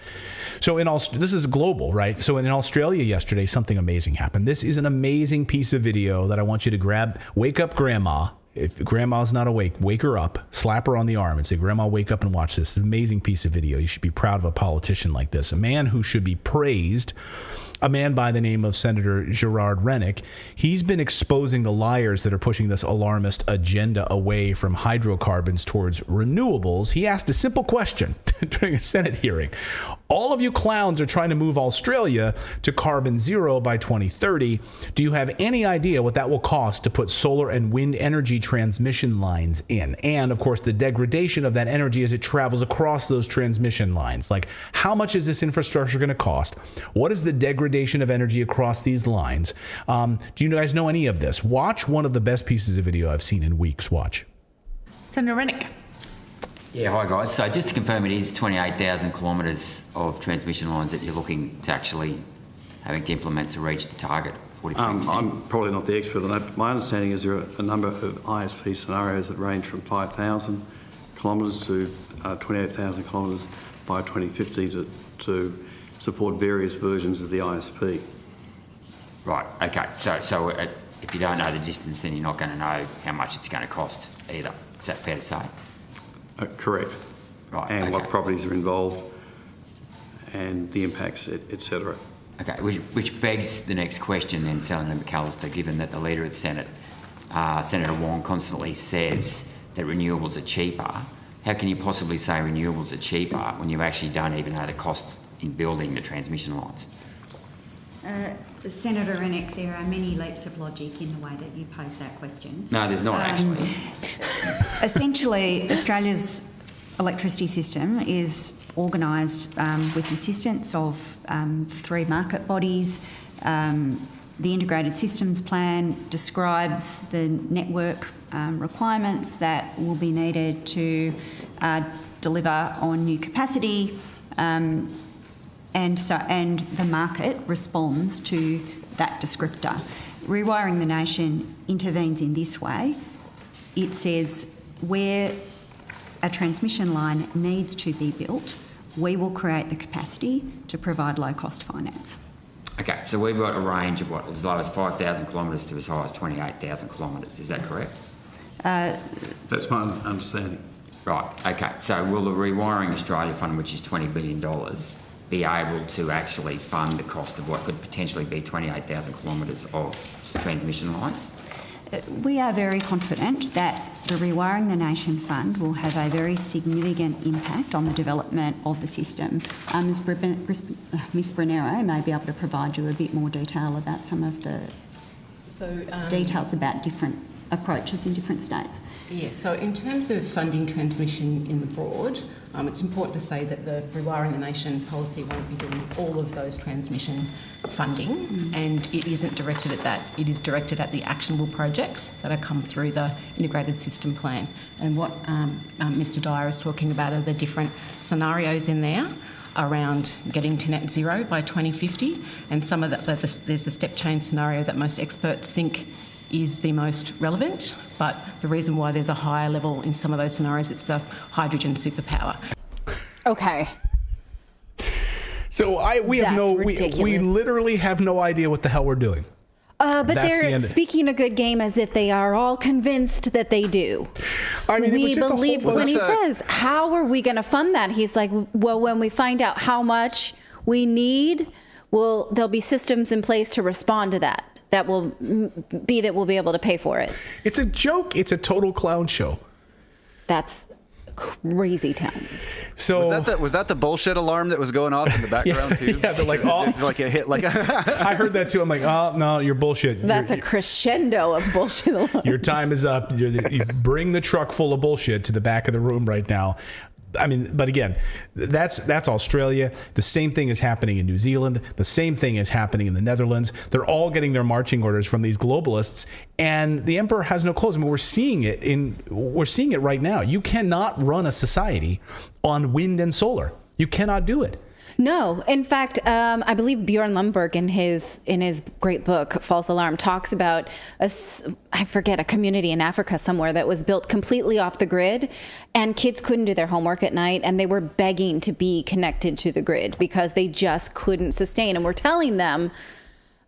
So this is global, right? So in Australia yesterday, something amazing happened. This is an amazing piece of video that I want you to grab. Wake up, Grandma. If Grandma's not awake, wake her up, slap her on the arm and say, Grandma, wake up and watch this. It's an amazing piece of video. You should be proud of a politician like this, a man who should be praised. A man by the name of Senator Gerard Rennick. He's been exposing the liars that are pushing this alarmist agenda away from hydrocarbons towards renewables. He asked a simple question during a Senate hearing. All of you clowns are trying to move Australia to carbon zero by 2030. Do you have any idea what that will cost to put solar and wind energy transmission lines in? And, of course, the degradation of that energy as it travels across those transmission lines. Like, how much is this infrastructure going to cost? What is the degradation of energy across these lines? Do you guys know any of this? Watch one of the best pieces of video I've seen in weeks. Watch. Senator Rennick. Yeah, hi guys. So just to confirm, it is 28,000 kilometres of transmission lines that you're looking to actually having to implement to reach the target, 43%. I'm probably not the expert on that, but my understanding is there are a number of ISP scenarios that range from 5,000 kilometres to 28,000 kilometres by 2050 to support various versions of the ISP. Right, okay. So if you don't know the distance, then you're not going to know how much it's going to cost either. Is that fair to say? Correct. Right, and okay. what properties are involved and the impacts, etc. Okay, which begs the next question then, Senator McAllister, given that the Leader of the Senate, Senator Wong, constantly says that renewables are cheaper. How can you possibly say renewables are cheaper when you actually don't even know the cost in building the transmission lines? Senator Rennick, there are many leaps of logic in the way that you pose that question. No, there's not actually. Essentially, Australia's electricity system is organised with the assistance of 3 market bodies. The Integrated Systems Plan describes the network requirements that will be needed to deliver on new capacity. And the market responds to that descriptor. Rewiring the Nation intervenes in this way. It says where a transmission line needs to be built, we will create the capacity to provide low-cost finance. Okay, so we've got a range of as low as 5,000 kilometres to as high as 28,000 kilometres. Is that correct? That's my understanding. Right, okay. So will the Rewiring Australia Fund, which is $20 billion, be able to actually fund the cost of what could potentially be 28,000 kilometres of transmission lines? We are very confident that the Rewiring the Nation Fund will have a very significant impact on the development of the system. Ms Brunero may be able to provide you a bit more detail about some of the details about different approaches in different states. Yes, so in terms of funding transmission in the broad, it's important to say that the Rewiring the Nation policy won't be doing all of those transmission funding, and it isn't directed at that. It is directed at the actionable projects that are come through the Integrated System Plan. And what Mr Dyer is talking about are the different scenarios in there around getting to net zero by 2050, and some of there's a step change scenario that most experts think is the most relevant, but the reason why there's a higher level in some of those scenarios, it's the hydrogen superpower. Okay. So we literally have no idea what the hell we're doing. But they're speaking a good game as if they are all convinced that they do. I mean, we believe when he says, how are we going to fund that? He's like, well, when we find out how much we need, there'll be systems in place to respond to that. We'll be able to pay for it. It's a joke. It's a total clown show. That's crazy town. So was that the bullshit alarm that was going off in the background too? Yeah, they're like, oh, it's like a hit. Like I heard that too. I'm like, oh no, you're bullshit. That's a crescendo of bullshit alarms. Your time is up. You bring the truck full of bullshit to the back of the room right now. I mean, but again, that's Australia. The same thing is happening in New Zealand. The same thing is happening in the Netherlands. They're all getting their marching orders from these globalists, and the emperor has no clothes. I mean, we're seeing it right now. You cannot run a society on wind and solar. You cannot do it. No, in fact, I believe Bjorn Lomborg in his great book False Alarm talks about a community in Africa somewhere that was built completely off the grid, and kids couldn't do their homework at night, and they were begging to be connected to the grid because they just couldn't sustain. And we're telling them,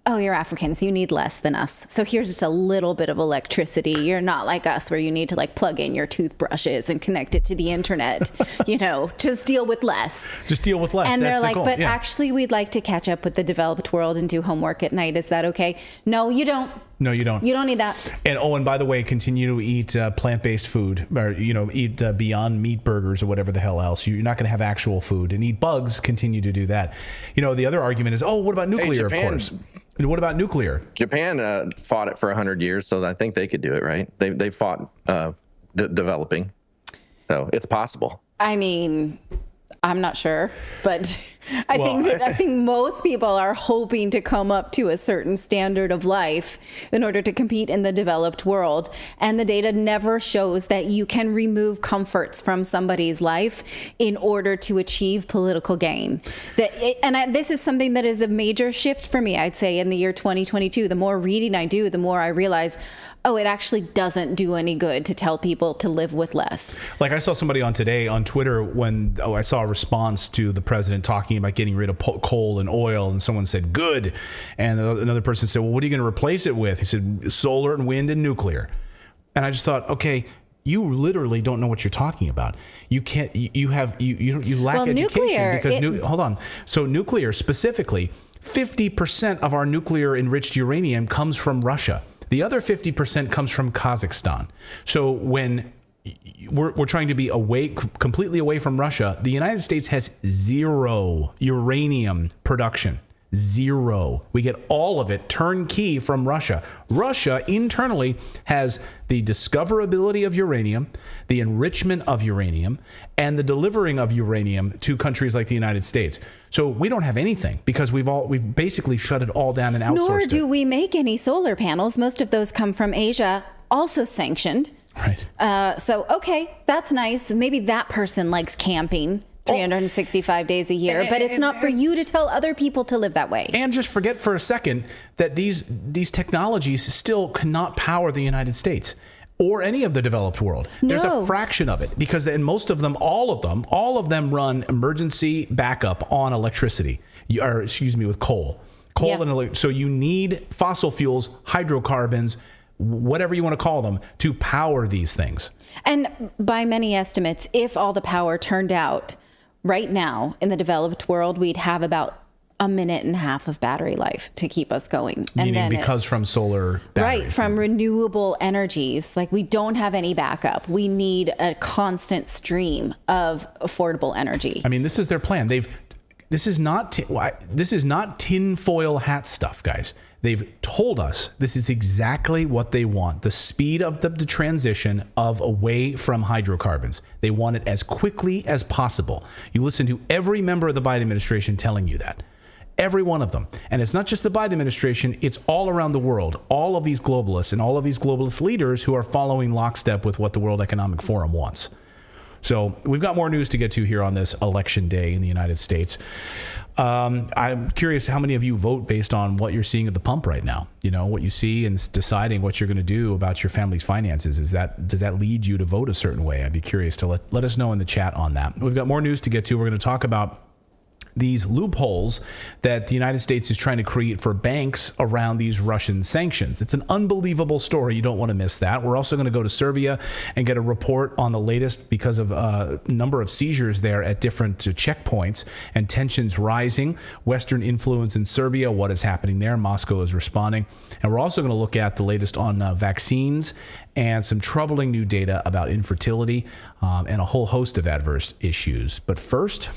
oh, you're Africans, you need less than us. So here's just a little bit of electricity. You're not like us where you need to plug in your toothbrushes and connect it to the internet. Just deal with less. Just deal with less. And that's they're like, goal. Actually, we'd like to catch up with the developed world and do homework at night. Is that okay? No, you don't. No, you don't. You don't need that. And by the way, continue to eat plant-based food, or eat Beyond Meat burgers or whatever the hell else. You're not going to have actual food, and eat bugs. Continue to do that. The other argument is, what about nuclear? Of course. And what about nuclear? Japan fought it for 100 years, so I think they could do it, right? They fought developing, so it's possible. I mean, I'm not sure, but I think most people are hoping to come up to a certain standard of life in order to compete in the developed world. And the data never shows that you can remove comforts from somebody's life in order to achieve political gain. This is something that is a major shift for me, I'd say, in the year 2022. The more reading I do, the more I realize, it actually doesn't do any good to tell people to live with less. Like I saw somebody today on Twitter when I saw a response to the president talking about getting rid of coal and oil, and someone said, good. And another person said, well, what are you going to replace it with? He said, solar and wind and nuclear. And I just thought, okay, you literally don't know what you're talking about. You can't, you lack education nuclear, because, hold on. So nuclear specifically, 50% of our nuclear enriched uranium comes from Russia. The other 50% comes from Kazakhstan. So when we're trying to be completely away from Russia, the United States has zero uranium production. Zero. We get all of it turnkey from Russia. Russia internally has the discoverability of uranium, the enrichment of uranium, and the delivering of uranium to countries like the United States. So we don't have anything because we've basically shut it all down and outsourced Nor do we make any solar panels. Most of those come from Asia, also sanctioned. Right. Okay, that's nice. Maybe that person likes camping 365 days a year, but it's not for you to tell other people to live that way. And just forget for a second that these technologies still cannot power the United States or any of the developed world. There's a fraction of it because in most of them, all of them run emergency backup on electricity, with coal. So you need fossil fuels, hydrocarbons, whatever you want to call them, to power these things. And by many estimates, if all the power turned out right now in the developed world, we'd have about a minute and a half of battery life to keep us going. Meaning and then because from solar batteries. Right, from renewable energies. Like we don't have any backup. We need a constant stream of affordable energy. I mean, this is their plan. This is not tinfoil hat stuff, guys. They've told us this is exactly what they want. The speed of the transition away from hydrocarbons. They want it as quickly as possible. You listen to every member of the Biden administration telling you that. Every one of them. And it's not just the Biden administration, it's all around the world. All of these globalists and all of these globalist leaders who are following lockstep with what the World Economic Forum wants. So we've got more news to get to here on this election day in the United States. I'm curious how many of you vote based on what you're seeing at the pump right now. What you see and deciding what you're going to do about your family's finances. Does that lead you to vote a certain way? I'd be curious to let us know in the chat on that. We've got more news to get to. We're going to talk about these loopholes that the United States is trying to create for banks around these Russian sanctions. It's an unbelievable story. You don't want to miss that. We're also going to go to Serbia and get a report on the latest because of a number of seizures there at different checkpoints and tensions rising. Western influence in Serbia, what is happening there? Moscow is responding. And we're also going to look at the latest on vaccines and some troubling new data about infertility and a whole host of adverse issues. But first,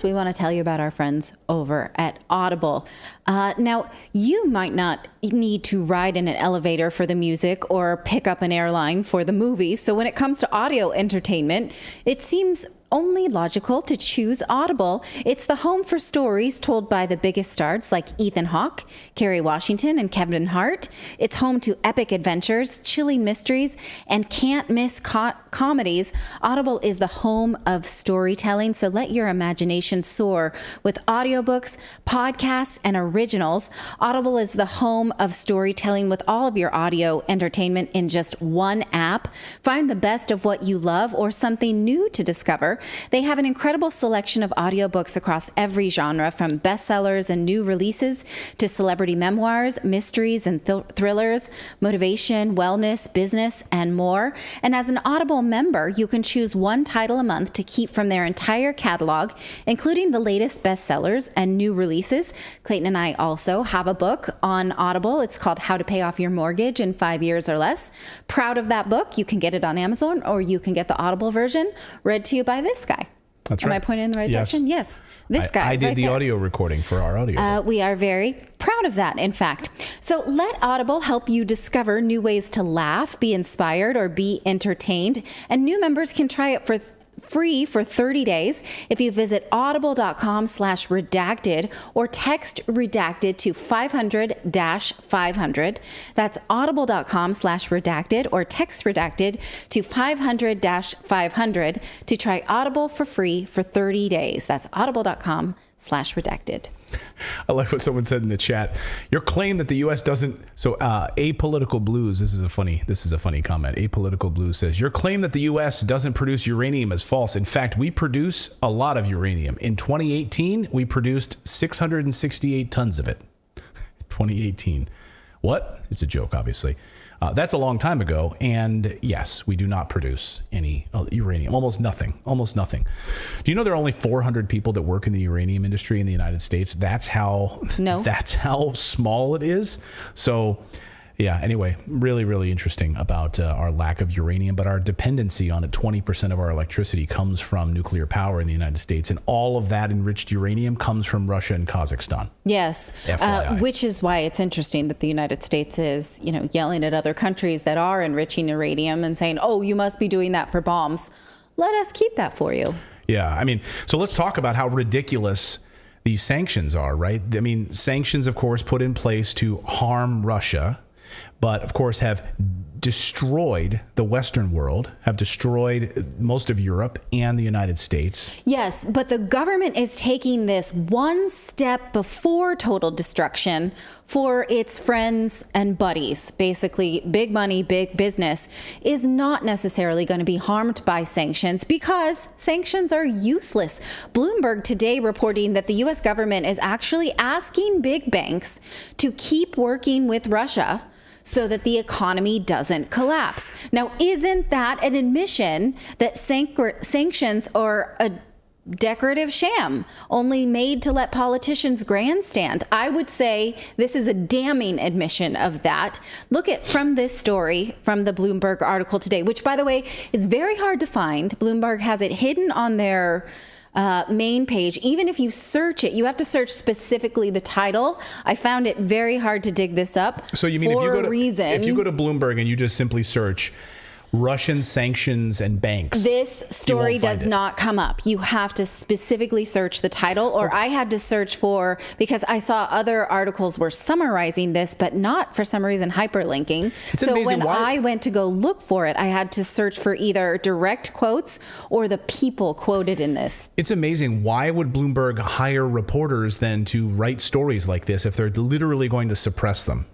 we want to tell you about our friends over at Audible. Now, you might not need to ride in an elevator for the music or pick up an airline for the movies. So when it comes to audio entertainment, it seems only logical to choose Audible. It's the home for stories told by the biggest stars like Ethan Hawke, Kerry Washington, and Kevin Hart. It's home to epic adventures, chilling mysteries, and can't-miss comedies. Audible is the home of storytelling, so let your imagination soar with audiobooks, podcasts, and originals. Audible is the home of storytelling with all of your audio entertainment in just one app. Find the best of what you love or something new to discover They have an incredible selection of audiobooks across every genre, from bestsellers and new releases to celebrity memoirs, mysteries and thrillers, motivation, wellness, business, and more. And as an Audible member, you can choose one title a month to keep from their entire catalog, including the latest bestsellers and new releases. Clayton and I also have a book on Audible. It's called How to Pay Off Your Mortgage in 5 Years or Less. Proud of that book. You can get it on Amazon, or you can get the Audible version read to you by this guy. That's Am right. I pointing in the right direction? Yes. This guy. I did right the there. audio recording for our audio. We are very proud of that, in fact. So let Audible help you discover new ways to laugh, be inspired, or be entertained. And new members can try it for free for 30 days if you visit audible.com/redacted or text redacted to 500-500. That's audible.com/redacted or text redacted to 500-500 to try Audible for free for 30 days. That's audible.com/redacted. I like what someone said in the chat. Your claim that the U.S. doesn't. So, Apolitical Blues. This is a funny comment. Apolitical Blues says your claim that the U.S. doesn't produce uranium is false. In fact, we produce a lot of uranium. In 2018, we produced 668 tons of it. 2018. What? It's a joke, obviously. That's a long time ago. And yes, we do not produce any uranium. Almost nothing. Do you know there are only 400 people that work in the uranium industry in the United States? That's how small it is. So, yeah, anyway, really, really interesting about our lack of uranium, but our dependency on it. 20% of our electricity comes from nuclear power in the United States, and all of that enriched uranium comes from Russia and Kazakhstan. Yes, which is why it's interesting that the United States is, yelling at other countries that are enriching uranium and saying, "Oh, you must be doing that for bombs. Let us keep that for you." Yeah, I mean, so let's talk about how ridiculous these sanctions are, right? I mean, sanctions, of course, put in place to harm Russia, but of course have destroyed the Western world, have destroyed most of Europe and the United States. Yes, but the government is taking this one step before total destruction for its friends and buddies. Basically, big money, big business is not necessarily going to be harmed by sanctions because sanctions are useless. Bloomberg today reporting that the U.S. government is actually asking big banks to keep working with Russia so that the economy doesn't collapse. Now, isn't that an admission that sanctions are a decorative sham, only made to let politicians grandstand? I would say this is a damning admission of that. Look at from this story from the Bloomberg article today, which, by the way, is very hard to find. Bloomberg has it hidden on their main page. Even if you search it, you have to search specifically the title. I found it very hard to dig this up. So you mean if you go to Bloomberg and you just simply search Russian sanctions and banks, this story does not come up. You have to specifically search the title, or I had to search for, because I saw other articles were summarizing this, but not for some reason hyperlinking. So when I went to go look for it, I had to search for either direct quotes or the people quoted in this. It's amazing. Why would Bloomberg hire reporters then to write stories like this if they're literally going to suppress them?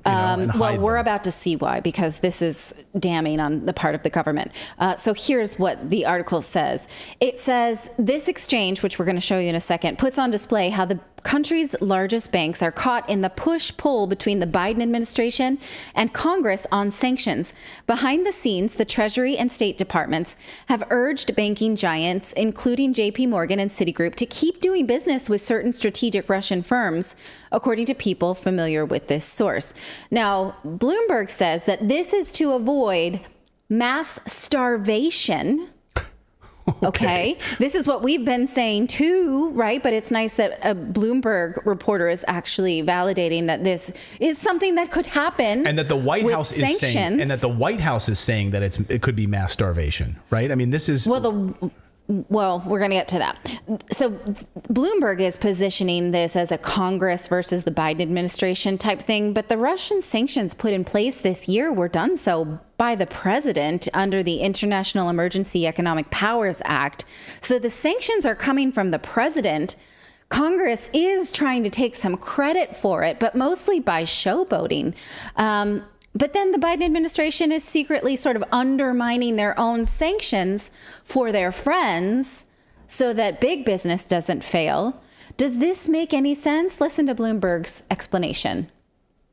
Well, we're about to see why, because this is damning on the part of the government. So here's what the article says. It says, this exchange, which we're going to show you in a second, puts on display how the country's largest banks are caught in the push-pull between the Biden administration and Congress on sanctions. Behind the scenes, the Treasury and State Departments have urged banking giants, including JP Morgan and Citigroup, to keep doing business with certain strategic Russian firms, according to people familiar with this source. Now, Bloomberg says that this is to avoid mass starvation. Okay. This is what we've been saying too, right? But it's nice that a Bloomberg reporter is actually validating that this is something that could happen. And that the White House is saying, that it could be mass starvation, right? I mean, this is Well, we're going to get to that. So Bloomberg is positioning this as a Congress versus the Biden administration type thing, but the Russian sanctions put in place this year were done so by the president under the International Emergency Economic Powers Act. So the sanctions are coming from the president. Congress is trying to take some credit for it, but mostly by showboating. But then the Biden administration is secretly sort of undermining their own sanctions for their friends so that big business doesn't fail. Does this make any sense? Listen to Bloomberg's explanation.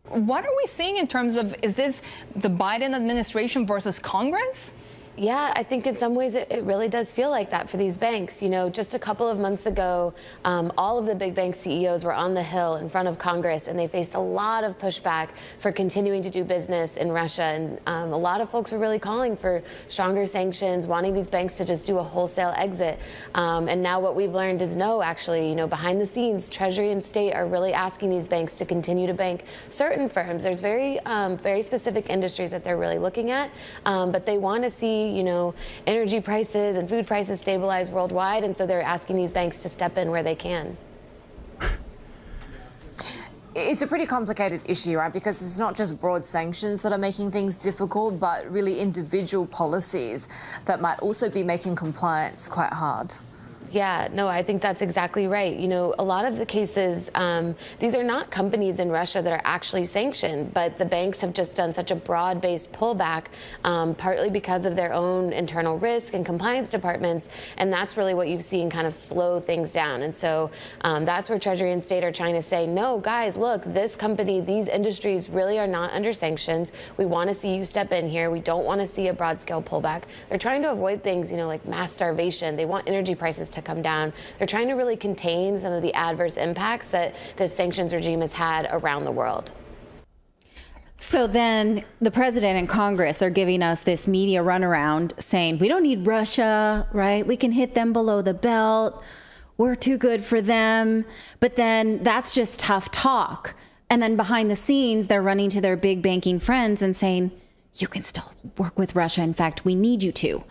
What are we seeing in terms of, is this the Biden administration versus Congress? Yeah, I think in some ways it really does feel like that for these banks. You know, just a couple of months ago, all of the big bank CEOs were on the Hill in front of Congress, and they faced a lot of pushback for continuing to do business in Russia. And a lot of folks were really calling for stronger sanctions, wanting these banks to just do a wholesale exit. And now what we've learned is no, actually, you know, behind the scenes, Treasury and State are really asking these banks to continue to bank certain firms. There's very specific industries that they're really looking at, but they want to see, you know, energy prices and food prices stabilize worldwide, and so they're asking these banks to step in where they can. It's a pretty complicated issue, right? Because it's not just broad sanctions that are making things difficult, but really individual policies that might also be making compliance quite hard. Yeah, no, I think that's exactly right. You know, a lot of the cases, these are not companies in Russia that are actually sanctioned, but the banks have just done such a broad-based pullback, partly because of their own internal risk and compliance departments, and that's really what you've seen kind of slow things down. And so that's where Treasury and State are trying to say, no, guys, look, this company, these industries really are not under sanctions. We want to see you step in here. We don't want to see a broad-scale pullback. They're trying to avoid things, you know, like mass starvation. They want energy prices to come down. They're trying to really contain some of the adverse impacts that this sanctions regime has had around the world. So then the president and Congress are giving us this media runaround saying, we don't need Russia, right? We can hit them below the belt. We're too good for them. But then that's just tough talk. And then behind the scenes, they're running to their big banking friends and saying, you can still work with Russia. In fact, we need you to.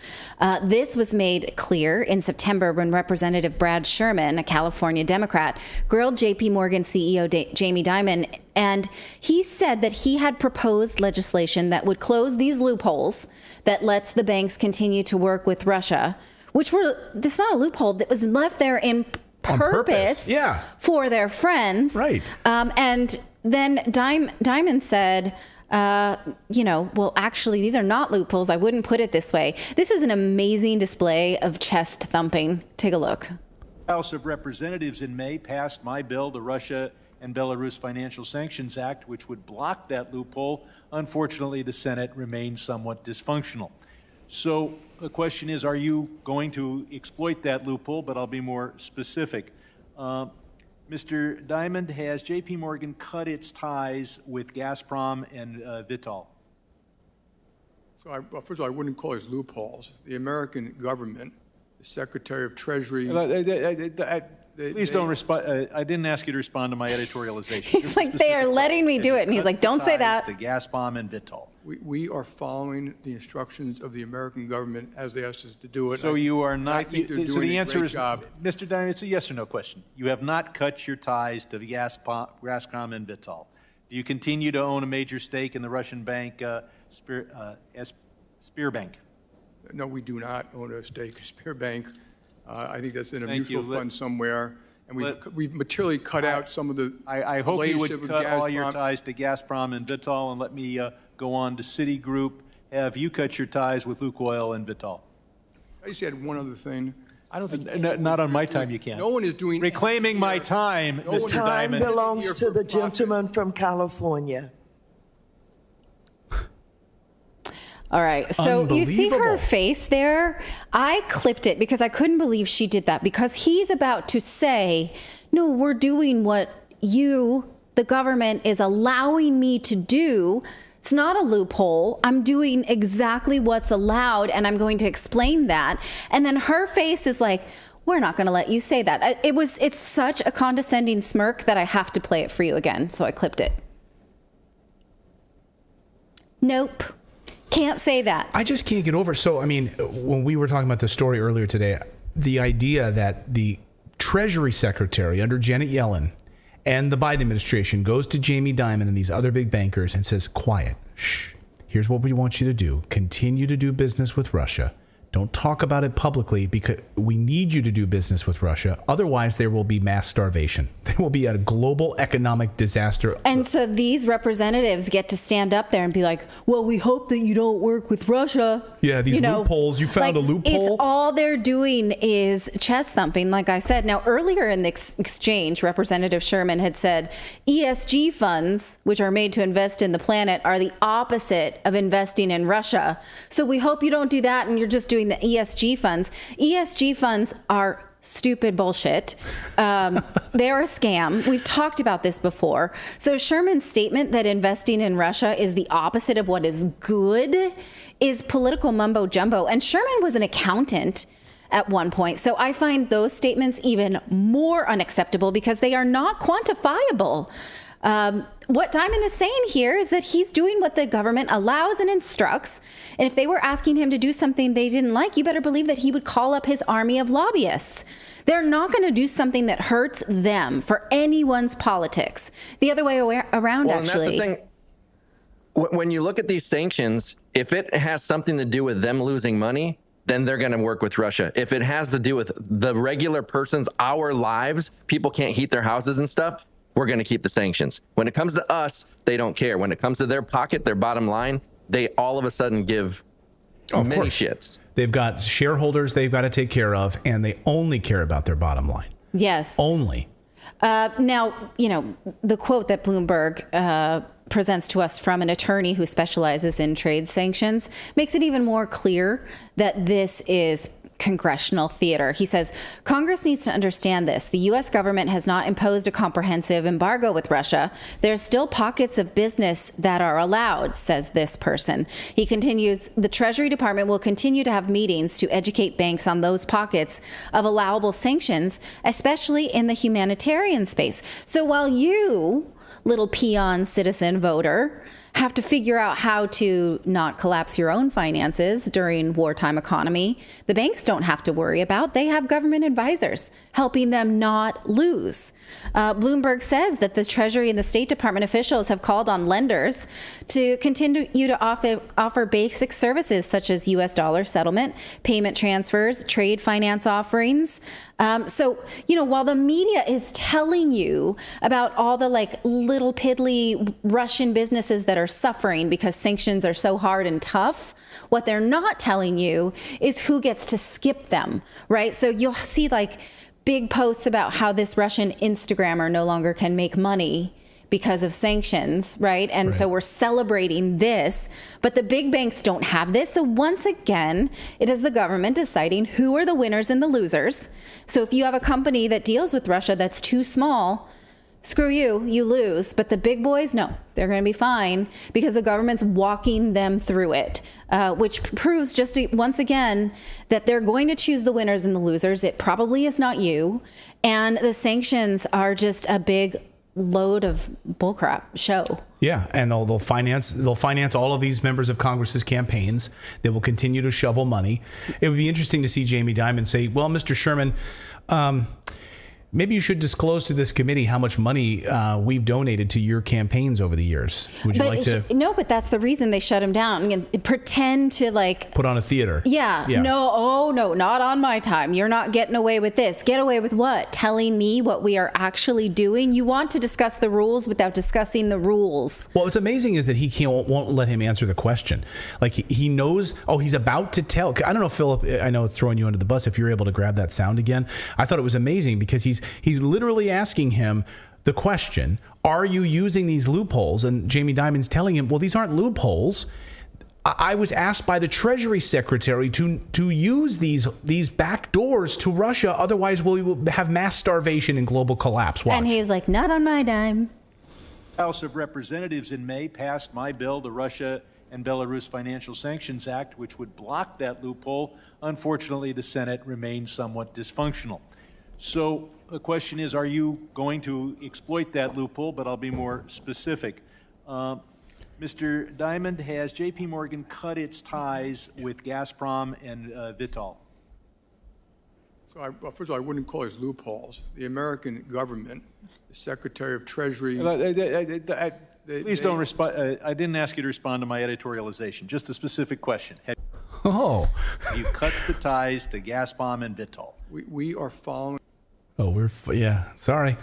This was made clear in September when Representative Brad Sherman, a California Democrat, grilled JP Morgan CEO Jamie Dimon, and he said that he had proposed legislation that would close these loopholes that lets the banks continue to work with Russia, which were, this is not a loophole, that was left there in purpose. Yeah. For their friends. Right. And then Dimon said, you know, well, actually, these are not loopholes. I wouldn't put it this way. This is an amazing display of chest thumping. Take a look. House of Representatives in May passed my bill, the Russia and Belarus Financial Sanctions Act, which would block that loophole. Unfortunately, the Senate remains somewhat dysfunctional. So the question is, are you going to exploit that loophole? But I'll be more specific. Mr. Diamond, has J.P. Morgan cut its ties with Gazprom and Vitol? So, first of all, I wouldn't call these loopholes. The American government, the Secretary of Treasury... Please don't respond. I didn't ask you to respond to my editorialization. He's like, they are letting me do it. And he's like, don't say that. To Gazprom and Vitol. We are following the instructions of the American government as they asked us to do it. So you are not... I think they're doing so the a answer great is, job. Mr. Diamond, it's a yes or no question. You have not cut your ties to Gazprom and Vitol. Do you continue to own a major stake in the Russian bank, Sberbank? No, we do not own a stake in Sberbank. I think that's in a mutual fund somewhere. And we've materially cut out some of the I hope you would cut all your Gazprom. ties to Gazprom and Vitol, and let me go on to Citigroup. Have you cut your ties with Lukoil and Vitol? I just had one other thing. I don't think... Not on my time, you can't. No one is doing... Reclaiming my time, Mr. Diamond. The time belongs to the gentleman from California. All right. So you see her face there? I clipped it because I couldn't believe she did that, because he's about to say, no, we're doing what you, the government, is allowing me to do. It's not a loophole. I'm doing exactly what's allowed, and I'm going to explain that. And then her face is like, we're not going to let you say that. It's such a condescending smirk that I have to play it for you again. So I clipped it. Nope. Can't say that. I just can't get over. So, I mean, when we were talking about the story earlier today, the idea that the Treasury Secretary under Janet Yellen and the Biden administration goes to Jamie Dimon and these other big bankers and says, quiet, shh, here's what we want you to do. Continue to do business with Russia. Don't talk about it publicly because we need you to do business with Russia. Otherwise, there will be mass starvation. there will be a global economic disaster. And so these representatives get to stand up there and be like, well, we hope that you don't work with Russia. Yeah, these loopholes. You found a loophole. It's all they're doing is chest thumping, like I said. Now, earlier in the exchange, Representative Sherman had said ESG funds, which are made to invest in the planet, are the opposite of investing in Russia. So we hope you don't do that and you're just doing the ESG funds. ESG funds are stupid bullshit. They're a scam. We've talked about this before. So Sherman's statement that investing in Russia is the opposite of what is good is political mumbo jumbo. And Sherman was an accountant at one point. So I find those statements even more unacceptable because they are not quantifiable. What Diamond is saying here is that he's doing what the government allows and instructs. And if they were asking him to do something they didn't like, you better believe that he would call up his army of lobbyists. They're not going to do something that hurts them for anyone's politics. The other way around, actually. And that's the thing. When you look at these sanctions, if it has something to do with them losing money, then they're going to work with Russia. If it has to do with the regular person's, our lives, people can't heat their houses and stuff, we're going to keep the sanctions. When it comes to us, they don't care. When it comes to their pocket, their bottom line, they all of a sudden give many shits. They've got shareholders they've got to take care of, and they only care about their bottom line. Yes. Only. Now, the quote that Bloomberg presents to us from an attorney who specializes in trade sanctions makes it even more clear that this is congressional theater. He says, Congress needs to understand this. The U.S. government has not imposed a comprehensive embargo with Russia. There's still pockets of business that are allowed, says this person. He continues, the Treasury Department will continue to have meetings to educate banks on those pockets of allowable sanctions, especially in the humanitarian space. So while you, little peon citizen voter, have to figure out how to not collapse your own finances during wartime economy, the banks don't have to worry about. They have government advisors helping them not lose. Bloomberg says that the Treasury and the State Department officials have called on lenders to continue to offer basic services such as U.S. dollar settlement, payment transfers, trade finance offerings. So, while the media is telling you about all the little piddly Russian businesses that are suffering because sanctions are so hard and tough, what they're not telling you is who gets to skip them, right? So you'll see big posts about how this Russian Instagrammer no longer can make money because of sanctions, right? And so we're celebrating this, but the big banks don't have this. So once again, it is the government deciding who are the winners and the losers. So if you have a company that deals with Russia that's too small, screw you, you lose. But the big boys, no, they're going to be fine because the government's walking them through it, which proves just once again that they're going to choose the winners and the losers. It probably is not you. And the sanctions are just a big load of bullcrap show. Yeah, and they'll finance all of these members of Congress's campaigns. They will continue to shovel money. It would be interesting to see Jamie Dimon say, well, Mr. Sherman, maybe you should disclose to this committee how much money we've donated to your campaigns over the years. Would you like to? No, but that's the reason they shut him down. And pretend to put on a theater. Yeah. No, not on my time. You're not getting away with this. Get away with what? Telling me what we are actually doing? You want to discuss the rules without discussing the rules. Well, what's amazing is that he won't let him answer the question. He knows, he's about to tell. I don't know, Philip, I know it's throwing you under the bus if you're able to grab that sound again. I thought it was amazing because he's literally asking him the question, are you using these loopholes? And Jamie Dimon's telling him, well, these aren't loopholes. I was asked by the Treasury Secretary to use these back doors to Russia. Otherwise, we will have mass starvation and global collapse. Watch. And he's like, not on my dime. The House of Representatives in May passed my bill, the Russia and Belarus Financial Sanctions Act, which would block that loophole. Unfortunately, the Senate remains somewhat dysfunctional. So the question is, are you going to exploit that loophole? But I'll be more specific. Mr. Diamond, has J.P. Morgan cut its ties with Gazprom and Vitol? So first of all, I wouldn't call these loopholes. The American government, the Secretary of Treasury... Please don't respond. I didn't ask you to respond to my editorialization. Just a specific question. Have you cut the ties to Gazprom and Vitol? We are following... Sorry.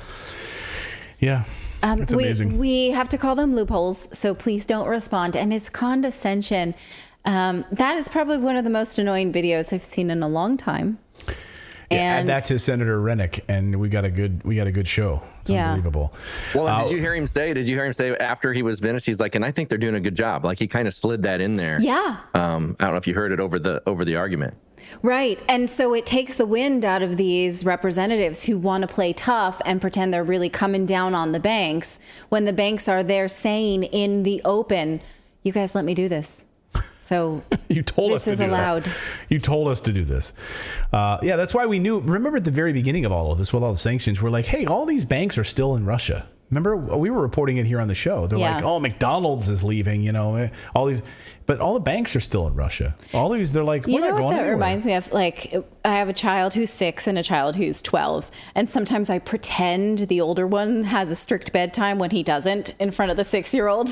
Yeah. It's amazing. We have to call them loopholes, so please don't respond. And it's condescension. That is probably one of the most annoying videos I've seen in a long time. Yeah, add that to Senator Rennick, and we got a good show. It's unbelievable. Well, and did you hear him say after he was finished, he's like, and I think they're doing a good job. Like he kind of slid that in there. Yeah. I don't know if you heard it over the argument. Right. And so it takes the wind out of these representatives who want to play tough and pretend they're really coming down on the banks when the banks are there saying in the open, you guys let me do this. So you told us to do allowed. This. You told us to do this. Yeah, that's why we knew. Remember at the very beginning of all of this, with all the sanctions, we're like, hey, all these banks are still in Russia. Remember, we were reporting it here on the show. They're like, oh, McDonald's is leaving, all these. But all the banks are still in Russia. All these, they're like, we're not going anywhere. That reminds me of, like, I have a child who's 6 and a child who's 12. And sometimes I pretend the older one has a strict bedtime when he doesn't in front of the 6-year-old.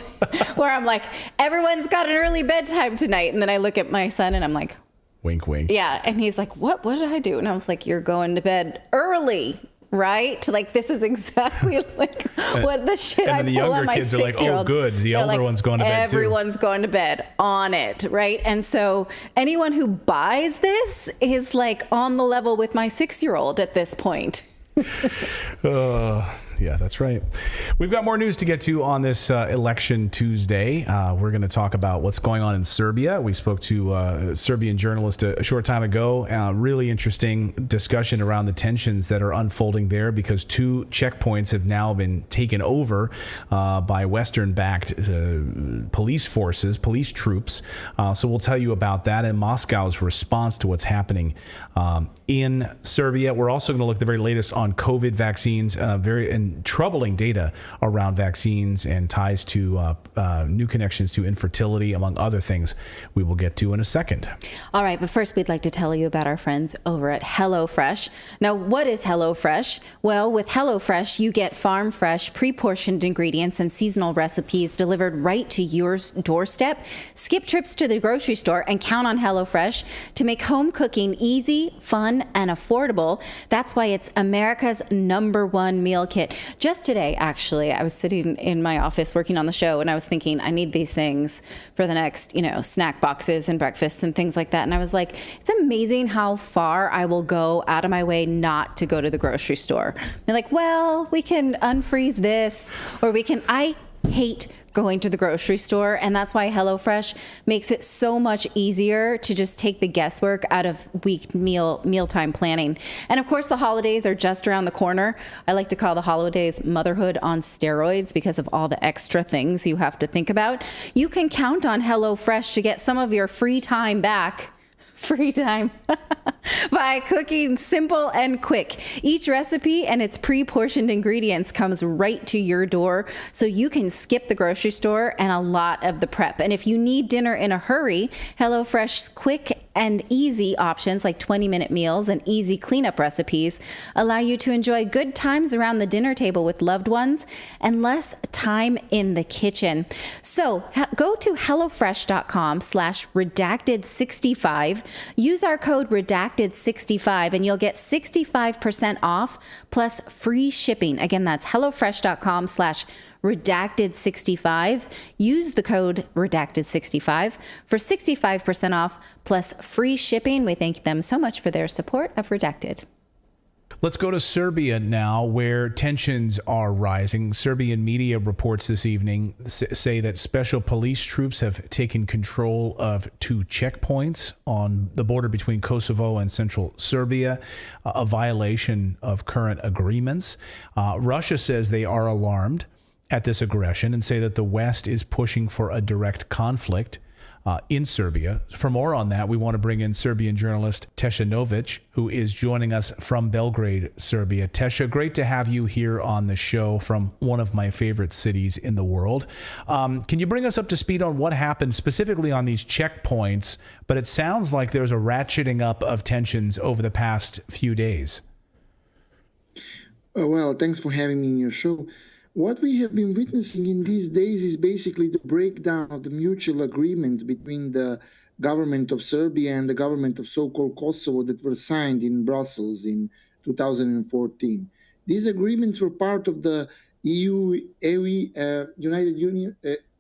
Where I'm like, everyone's got an early bedtime tonight. And then I look at my son and I'm like, wink, wink. Yeah. And he's like, what did I do? And I was like, you're going to bed early. Right? Like, this is exactly like what the shit I pull on my 6-year-old. And then the younger kids are like, oh, good. The older one's going to bed too. Everyone's going to bed on it. Right? And so anyone who buys this is like on the level with my 6-year-old at this point. Yeah, that's right. We've got more news to get to on this election Tuesday. We're going to talk about what's going on in Serbia. We spoke to a Serbian journalist a short time ago. Really interesting discussion around the tensions that are unfolding there because 2 checkpoints have now been taken over by Western-backed police forces, police troops. So we'll tell you about that and Moscow's response to what's happening in Serbia. We're also going to look at the very latest on COVID vaccines, and troubling data around vaccines and ties to new connections to infertility, among other things we will get to in a second. All right, but first we'd like to tell you about our friends over at HelloFresh. Now, what is HelloFresh? Well, with HelloFresh, you get farm fresh, pre-portioned ingredients and seasonal recipes delivered right to your doorstep. Skip trips to the grocery store and count on HelloFresh to make home cooking easy, fun, and affordable. That's why it's America's #1 meal kit. Just today, actually, I was sitting in my office working on the show and I was thinking, I need these things for the next, snack boxes and breakfasts and things like that. And I was like, it's amazing how far I will go out of my way not to go to the grocery store. They're like, well, we can unfreeze this or I hate going to the grocery store, and that's why HelloFresh makes it so much easier to just take the guesswork out of mealtime planning. And of course, the holidays are just around the corner. I like to call the holidays motherhood on steroids because of all the extra things you have to think about. You can count on HelloFresh to get some of your free time back. By cooking simple and quick. Each recipe and its pre-portioned ingredients comes right to your door, so you can skip the grocery store and a lot of the prep. And if you need dinner in a hurry, HelloFresh's quick and easy options like 20-minute meals and easy cleanup recipes allow you to enjoy good times around the dinner table with loved ones and less time in the kitchen. So go to HelloFresh.com/redacted65. Use our code redacted65 and you'll get 65% off plus free shipping. Again, that's HelloFresh.com/redacted65. Use the code redacted65 for 65% off plus free shipping. We thank them so much for their support of Redacted. Let's go to Serbia now, where tensions are rising. Serbian media reports this evening say that special police troops have taken control of 2 checkpoints on the border between Kosovo and central Serbia, a violation of current agreements. Russia says they are alarmed at this aggression and say that the West is pushing for a direct conflict in Serbia. For more on that, we want to bring in Serbian journalist Tesha Novic, who is joining us from Belgrade, Serbia. Tesha, great to have you here on the show from one of my favorite cities in the world. Can you bring us up to speed on what happened specifically on these checkpoints? But it sounds like there's a ratcheting up of tensions over the past few days. Well, thanks for having me in your show. What we have been witnessing in these days is basically the breakdown of the mutual agreements between the government of Serbia and the government of so-called Kosovo that were signed in Brussels in 2014. These agreements were part of the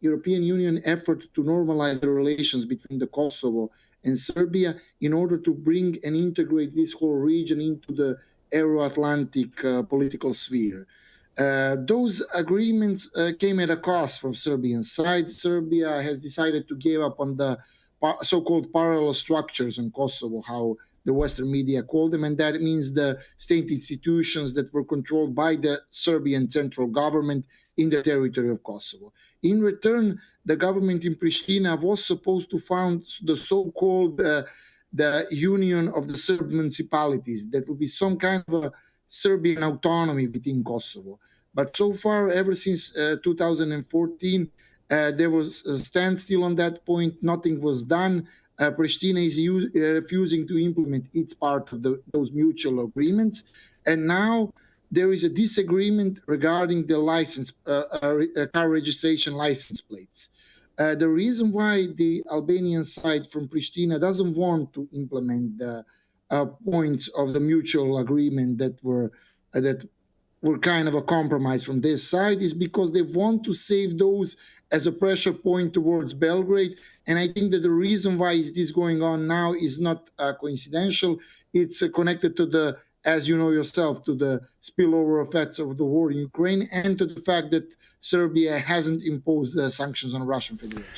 European Union effort to normalize the relations between the Kosovo and Serbia in order to bring and integrate this whole region into the Euro-Atlantic political sphere. Those agreements came at a cost from Serbian side. Serbia has decided to give up on the so-called parallel structures in Kosovo, how the Western media call them, and that means the state institutions that were controlled by the Serbian central government in the territory of Kosovo. In return, the government in Pristina was supposed to found the so-called the Union of the Serb Municipalities. That would be some kind of a Serbian autonomy within Kosovo. But so far, ever since 2014, there was a standstill on that point. Nothing was done. Pristina is refusing to implement its part of those mutual agreements. And now there is a disagreement regarding the license, car registration license plates. The reason why the Albanian side from Pristina doesn't want to implement the points of the mutual agreement that were kind of a compromise from this side is because they want to save those as a pressure point towards Belgrade. And I think that the reason why is this going on now is not coincidental. It's connected to the, as you know yourself, to the spillover effects of the war in Ukraine and to the fact that Serbia hasn't imposed sanctions on the Russian Federation.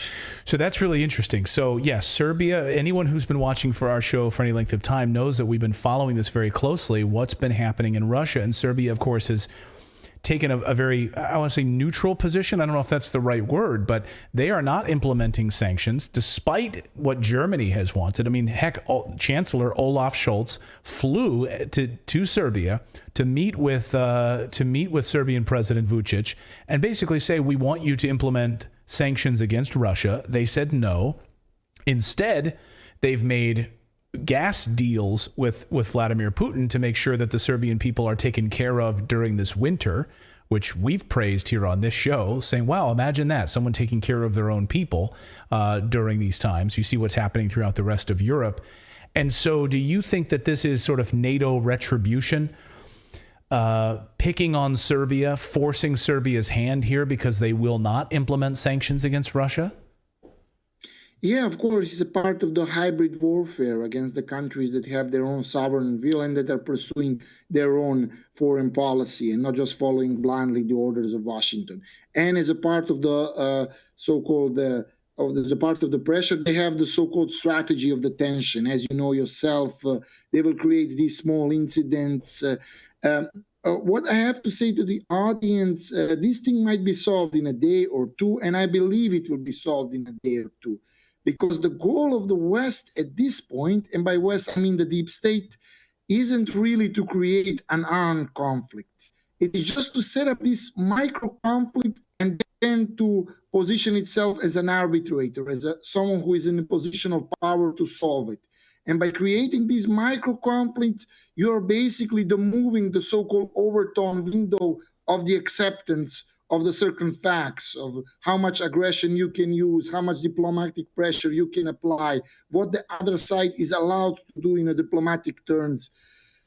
So that's really interesting. So yes, Serbia, anyone who's been watching for our show for any length of time knows that we've been following this very closely, what's been happening in Russia. And Serbia, of course, has taken a very, I want to say, neutral position. I don't know if that's the right word, but they are not implementing sanctions despite what Germany has wanted. I mean, heck, Chancellor Olaf Scholz flew to Serbia to meet with Serbian President Vučić and basically say, we want you to implement sanctions against Russia. They said no. Instead, they've made gas deals with Vladimir Putin to make sure that the Serbian people are taken care of during this winter, which we've praised here on this show, saying, wow, imagine that, someone taking care of their own people during these times. You see what's happening throughout the rest of Europe. And so do you think that this is sort of NATO retribution, picking on Serbia, forcing Serbia's hand here because they will not implement sanctions against Russia? Yeah, of course, it's a part of the hybrid warfare against the countries that have their own sovereign will and that are pursuing their own foreign policy and not just following blindly the orders of Washington. And as a part of the so-called the part of the pressure, they have the so-called strategy of the tension. As you know yourself, they will create these small incidents. What I have to say to the audience, this thing might be solved in a day or two, and I believe it will be solved in a day or two. Because the goal of the West at this point, and by West I mean the deep state, isn't really to create an armed conflict. It is just to set up this micro conflict and then to position itself as an arbitrator, as someone who is in a position of power to solve it. And by creating these micro conflicts, you're basically moving the so-called overtone window of the acceptance of the certain facts, of how much aggression you can use, how much diplomatic pressure you can apply, what the other side is allowed to do in a diplomatic terms.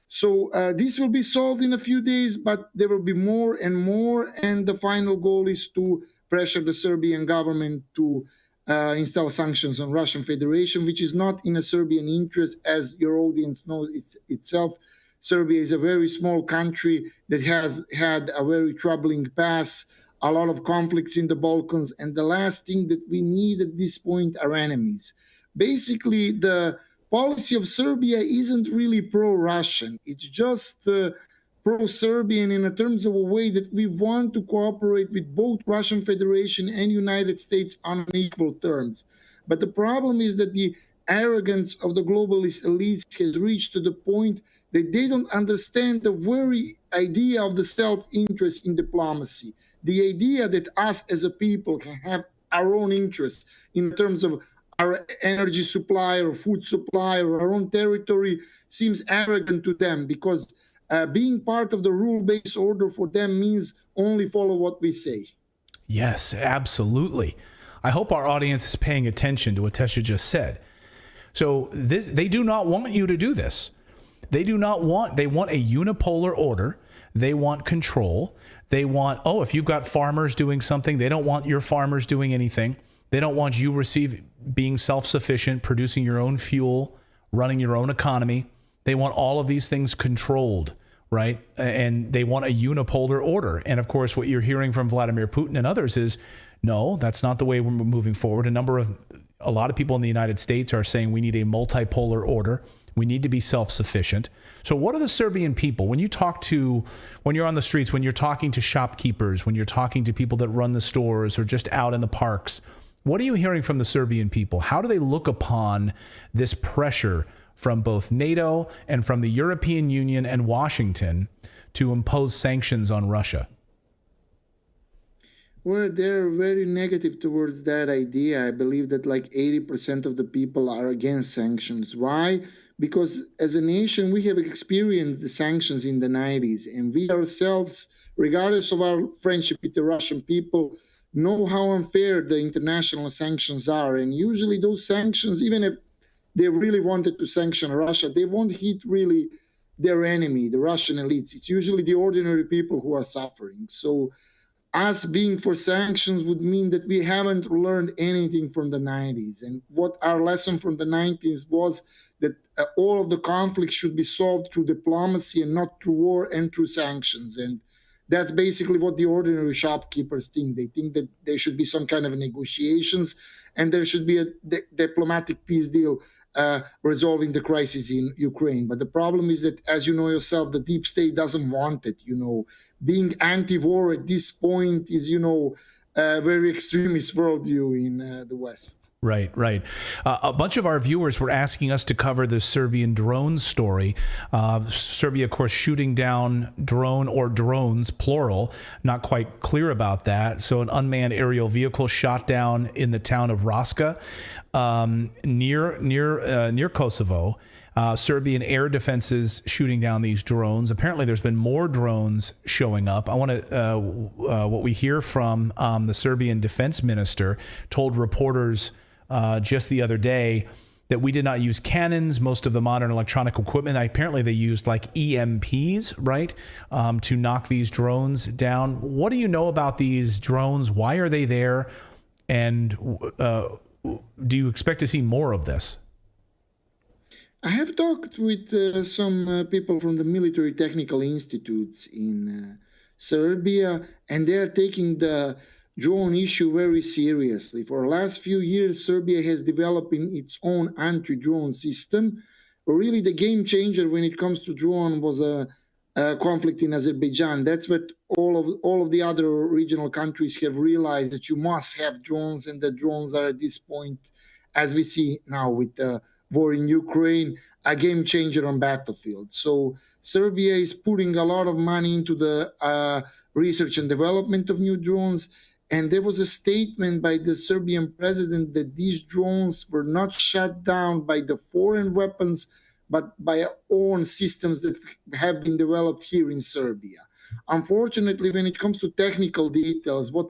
So this will be solved in a few days, but there will be more and more, and the final goal is to pressure the Serbian government to install sanctions on Russian Federation, which is not in a Serbian interest, as your audience knows itself. Serbia is a very small country that has had a very troubling past, a lot of conflicts in the Balkans, and the last thing that we need at this point are enemies. Basically, the policy of Serbia isn't really pro-Russian. It's just pro-Serbian in terms of a way that we want to cooperate with both Russian Federation and United States on equal terms. But the problem is that the arrogance of the globalist elites has reached to the point that they don't understand the very idea of the self-interest in diplomacy. The idea that us as a people can have our own interests in terms of our energy supply or food supply or our own territory seems arrogant to them, because being part of the rule-based order for them means only follow what we say. Yes, absolutely. I hope our audience is paying attention to what Tesha just said. So they do not want you to do this. They want a unipolar order. They want control. They want, if you've got farmers doing something, they don't want your farmers doing anything. They don't want you being self-sufficient, producing your own fuel, running your own economy. They want all of these things controlled, right? And they want a unipolar order. And of course, what you're hearing from Vladimir Putin and others is, no, that's not the way we're moving forward. A lot of people in the United States are saying we need a multipolar order. We need to be self-sufficient. So what are the Serbian people, when you're on the streets, when you're talking to shopkeepers, when you're talking to people that run the stores or just out in the parks, what are you hearing from the Serbian people? How do they look upon this pressure from both NATO and from the European Union and Washington to impose sanctions on Russia? Well, they're very negative towards that idea. I believe that like 80% of the people are against sanctions. Why? Because as a nation, we have experienced the sanctions in the 90s, and we ourselves, regardless of our friendship with the Russian people, know how unfair the international sanctions are. And usually those sanctions, even if they really wanted to sanction Russia, they won't hit really their enemy, the Russian elites. It's usually the ordinary people who are suffering. So us being for sanctions would mean that we haven't learned anything from the 90s. And what our lesson from the 90s was that all of the conflicts should be solved through diplomacy and not through war and through sanctions. And that's basically what the ordinary shopkeepers think. They think that there should be some kind of negotiations and there should be a diplomatic peace deal resolving the crisis in Ukraine. But the problem is that, as you know yourself, the deep state doesn't want it. Being anti-war at this point is, a very extremist worldview in the West. Right. A bunch of our viewers were asking us to cover the Serbian drone story. Serbia, of course, shooting down drones, plural, not quite clear about that. So an unmanned aerial vehicle shot down in the town of Raska, near Kosovo. Serbian air defenses shooting down these drones. Apparently, there's been more drones showing up. I want to, what we hear from the Serbian defense minister told reporters just the other day that we did not use cannons, most of the modern electronic equipment. Apparently, they used like EMPs, right, to knock these drones down. What do you know about these drones? Why are they there? And do you expect to see more of this? I have talked with some people from the military technical institutes in Serbia, and they are taking the drone issue very seriously. For the last few years, Serbia has developed its own anti-drone system. Really, the game changer when it comes to drone was a conflict in Azerbaijan. That's what all of the other regional countries have realized, that you must have drones, and the drones are at this point, as we see now with the war in Ukraine, a game changer on battlefield. So Serbia is putting a lot of money into the research and development of new drones. And there was a statement by the Serbian president that these drones were not shut down by the foreign weapons, but by our own systems that have been developed here in Serbia. Unfortunately, when it comes to technical details, what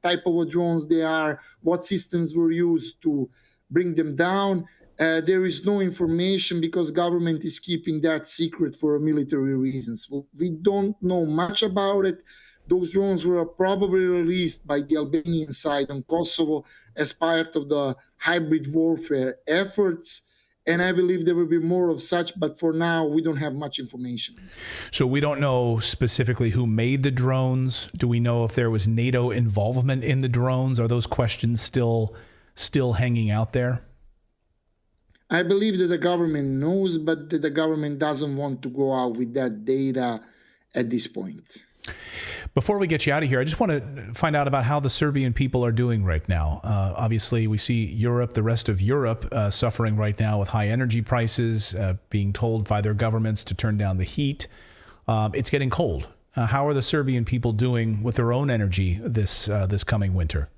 type of drones they are, what systems were used to bring them down, there is no information because government is keeping that secret for military reasons. We don't know much about it. Those drones were probably released by the Albanian side on Kosovo as part of the hybrid warfare efforts. And I believe there will be more of such, but for now, we don't have much information. So we don't know specifically who made the drones. Do we know if there was NATO involvement in the drones? Are those questions still hanging out there? I believe that the government knows, but that the government doesn't want to go out with that data at this point. Before we get you out of here, I just want to find out about how the Serbian people are doing right now. Obviously, we see Europe, the rest of Europe, suffering right now with high energy prices, being told by their governments to turn down the heat. It's getting cold. How are the Serbian people doing with their own energy this coming winter?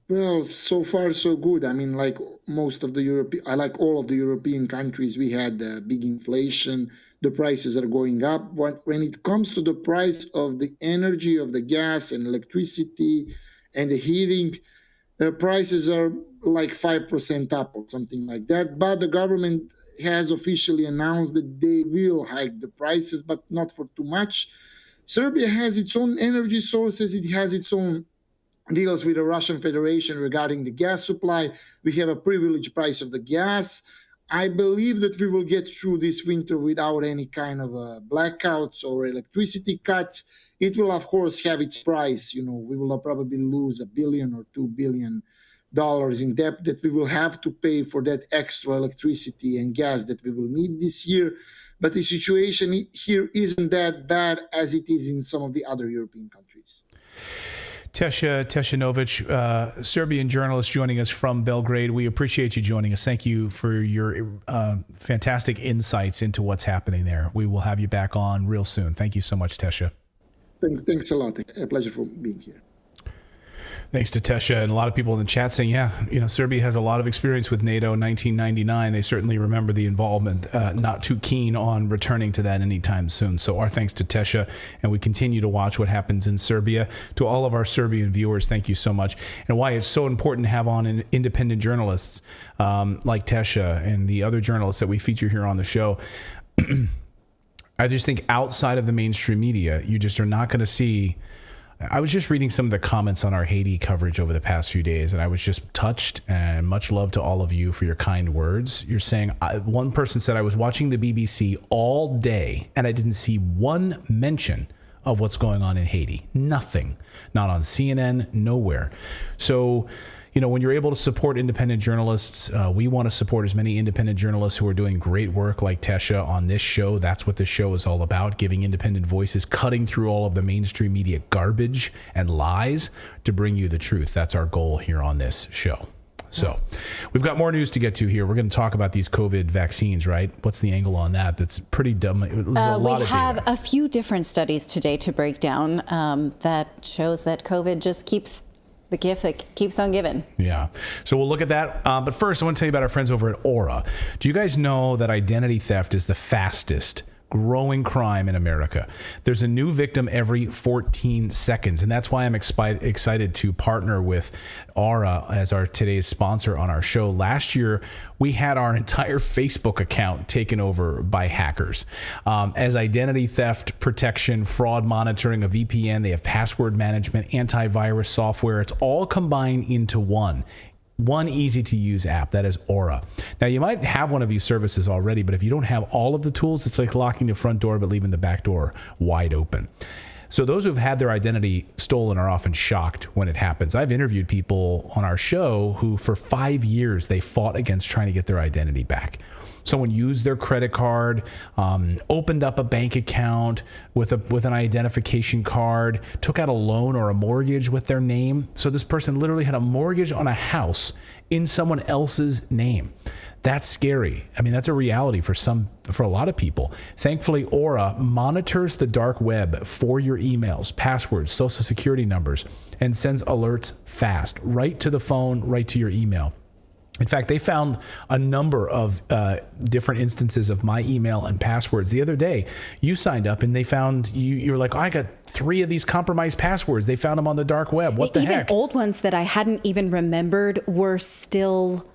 Well, so far so good. I mean, like most of the all of the European countries, we had big inflation. The prices are going up. When it comes to the price of the energy, of the gas and electricity and the heating, prices are like 5% up or something like that. But the government has officially announced that they will hike the prices, but not for too much. Serbia has its own energy sources. It has its own deals with the Russian Federation regarding the gas supply. We have a privileged price of the gas. I believe that we will get through this winter without any kind of blackouts or electricity cuts. It will, of course, have its price. We will probably lose $1 billion or $2 billion in debt that we will have to pay for that extra electricity and gas that we will need this year. But the situation here isn't that bad as it is in some of the other European countries. Tesha Novic, Serbian journalist joining us from Belgrade. We appreciate you joining us. Thank you for your fantastic insights into what's happening there. We will have you back on real soon. Thank you so much, Tesha. Thanks a lot. A pleasure for being here. Thanks to Tesha and a lot of people in the chat saying, Serbia has a lot of experience with NATO in 1999. They certainly remember the involvement, not too keen on returning to that anytime soon. So our thanks to Tesha, and we continue to watch what happens in Serbia. To all of our Serbian viewers, thank you so much. And why it's so important to have on independent journalists like Tesha and the other journalists that we feature here on the show. I just think outside of the mainstream media, you just are not going to see. I was just reading some of the comments on our Haiti coverage over the past few days, and I was just touched, and much love to all of you for your kind words. You're saying, one person said, I was watching the BBC all day, and I didn't see one mention of what's going on in Haiti. Nothing. Not on CNN, nowhere. So, when you're able to support independent journalists, we want to support as many independent journalists who are doing great work like Tesha on this show. That's what this show is all about, giving independent voices, cutting through all of the mainstream media garbage and lies to bring you the truth. That's our goal here on this show. So we've got more news to get to here. We're going to talk about these COVID vaccines, right? What's the angle on that? That's pretty dumb. There's a lot of have data. A few different studies today to break down that shows that COVID just keeps the gift that keeps on giving. Yeah. So we'll look at that. But first, I want to tell you about our friends over at Aura. Do you guys know that identity theft is the fastest growing crime in America? There's a new victim every 14 seconds. And that's why I'm excited to partner with Aura as our today's sponsor on our show. Last year, we had our entire Facebook account taken over by hackers. As identity theft protection, fraud monitoring, a VPN, they have password management, antivirus software. It's all combined into one easy to use app. That is Aura. Now, you might have one of these services already, but if you don't have all of the tools, it's like locking the front door but leaving the back door wide open. So those who've had their identity stolen are often shocked when it happens. I've interviewed people on our show who for 5 years they fought against trying to get their identity back. Someone used their credit card, opened up a bank account with an identification card, took out a loan or a mortgage with their name. So this person literally had a mortgage on a house in someone else's name. That's scary. I mean, that's a reality for a lot of people. Thankfully, Aura monitors the dark web for your emails, passwords, social security numbers, and sends alerts fast, right to the phone, right to your email. In fact, they found a number of different instances of my email and passwords. The other day, you signed up and they found you were like, I got 3 of these compromised passwords. They found them on the dark web. What the heck? Even old ones that I hadn't even remembered were still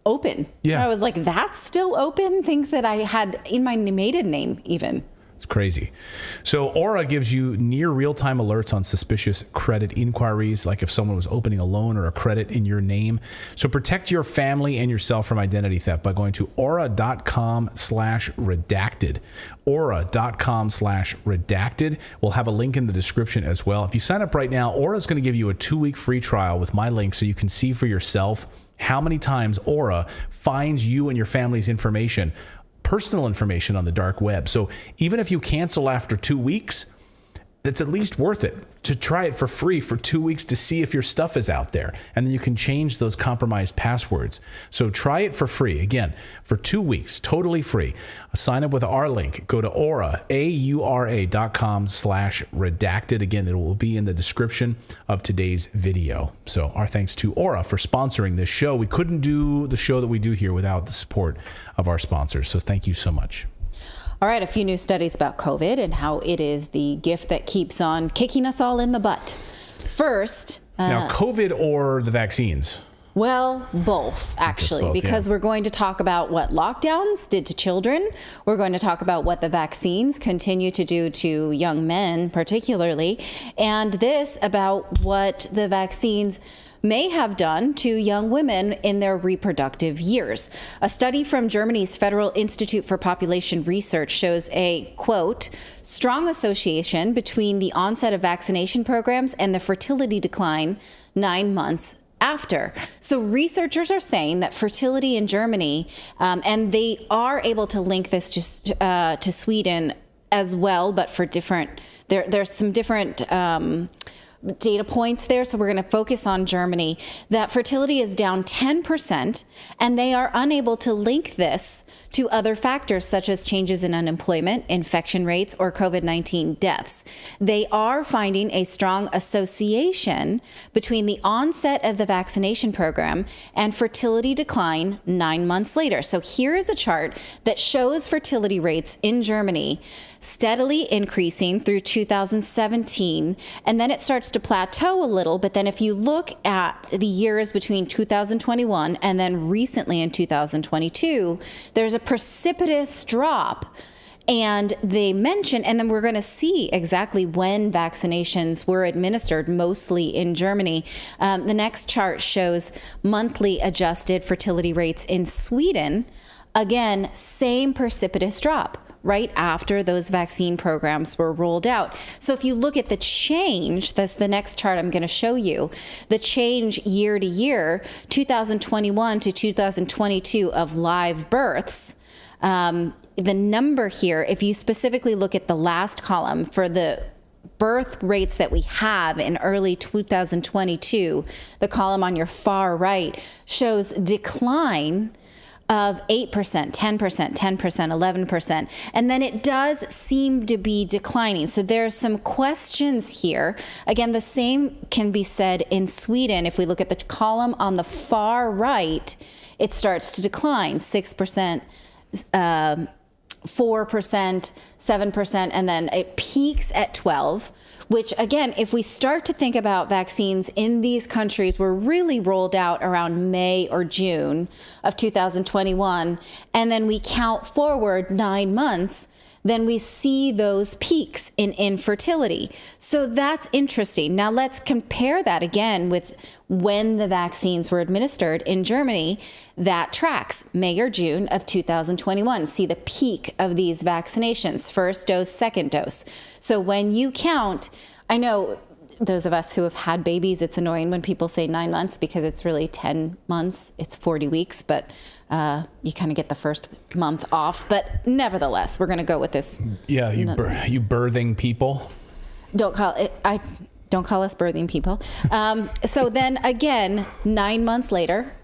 open. Yeah. I was like, that's still open? Things that I had in my maiden name even. It's crazy. So Aura gives you near real-time alerts on suspicious credit inquiries, like if someone was opening a loan or a credit in your name. So protect your family and yourself from identity theft by going to aura.com/redacted. Aura.com/redacted. We'll have a link in the description as well. If you sign up right now, Aura is going to give you a 2-week free trial with my link so you can see for yourself how many times Aura finds you and your family's information, personal information on the dark web. So even if you cancel after 2 weeks, it's at least worth it to try it for free for 2 weeks to see if your stuff is out there. And then you can change those compromised passwords. So try it for free. Again, for 2 weeks, totally free. Sign up with our link. Go to Aura, aura.com/redacted. Again, it will be in the description of today's video. So our thanks to Aura for sponsoring this show. We couldn't do the show that we do here without the support of our sponsors. So thank you so much. All right, a few new studies about COVID and how it is the gift that keeps on kicking us all in the butt. First, now COVID or the vaccines? Well, both, actually, because we're going to talk about what lockdowns did to children. We're going to talk about what the vaccines continue to do to young men, particularly, and this about what the vaccines may have done to young women in their reproductive years. A study from Germany's Federal Institute for Population Research shows a, quote, strong association between the onset of vaccination programs and the fertility decline 9 months after. So researchers are saying that fertility in Germany, and they are able to link this to Sweden as well, but for different, there's some different data points there. So we're going to focus on Germany, that fertility is down 10%, and they are unable to link this to other factors such as changes in unemployment, infection rates, or COVID-19 deaths. They are finding a strong association between the onset of the vaccination program and fertility decline 9 months later. So here is a chart that shows fertility rates in Germany steadily increasing through 2017, and then it starts to plateau a little. But then if you look at the years between 2021 and then recently in 2022, there's a precipitous drop. And they mention, and then we're going to see exactly when vaccinations were administered, mostly in Germany. The next chart shows monthly adjusted fertility rates in Sweden. Again, same precipitous drop right after those vaccine programs were rolled out. So if you look at the change, that's the next chart I'm going to show you, the change year to year, 2021 to 2022 of live births, the number here, if you specifically look at the last column for the birth rates that we have in early 2022, the column on your far right shows decline of 8%, 10%, 10%, 11%. And then it does seem to be declining. So there's some questions here. Again, the same can be said in Sweden. If we look at the column on the far right, it starts to decline, 6%, 4%, 7%, and then it peaks at 12%. Which, again, if we start to think about vaccines in these countries were really rolled out around May or June of 2021, and then we count forward 9 months, then we see those peaks in infertility. So that's interesting. Now let's compare that again with when the vaccines were administered in Germany. That tracks May or June of 2021. See the peak of these vaccinations, first dose, second dose. So when you count, I know those of us who have had babies, it's annoying when people say 9 months because it's really 10 months, it's 40 weeks, but you kind of get the first month off. But nevertheless, we're going to go with this. Yeah, you birthing people. Don't call us birthing people. So then again, 9 months later,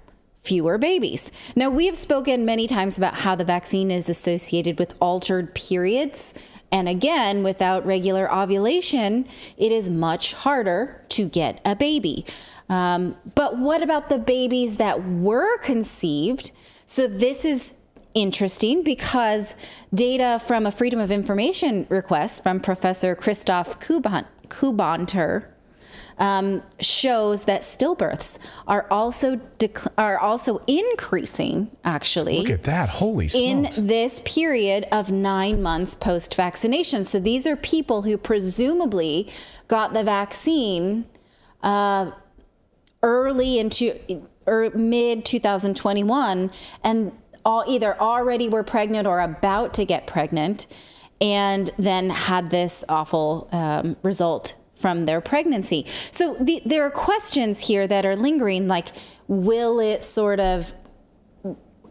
fewer babies. Now, we have spoken many times about how the vaccine is associated with altered periods. And again, without regular ovulation, it is much harder to get a baby. But what about the babies that were conceived? So this is interesting because data from a Freedom of Information request from Professor Christoph Kubanter shows that stillbirths are also increasing, actually. Look at that. Holy smokes. In this period of 9 months post-vaccination. So these are people who presumably got the vaccine early into mid 2021 and either already were pregnant or about to get pregnant and then had this awful result from their pregnancy. So there are questions here that are lingering, like, will it sort of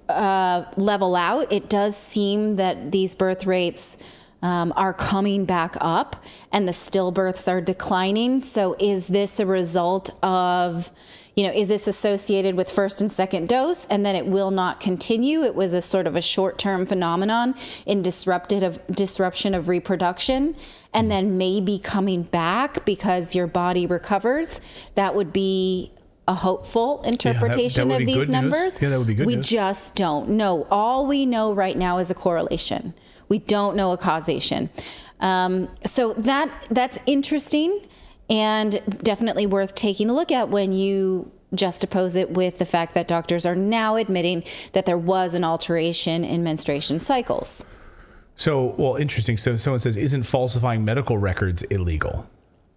level out? It does seem that these birth rates are coming back up and the stillbirths are declining. So is this a result of, is this associated with first and second dose and then it will not continue? It was a sort of a short-term phenomenon in disruption of reproduction and then maybe coming back because your body recovers. That would be a hopeful interpretation of these numbers. Yeah, that would be good news. We just don't know. All we know right now is a correlation. We don't know a causation. So that's interesting and definitely worth taking a look at when you juxtapose it with the fact that doctors are now admitting that there was an alteration in menstruation cycles. So, well, interesting. So someone says, isn't falsifying medical records illegal?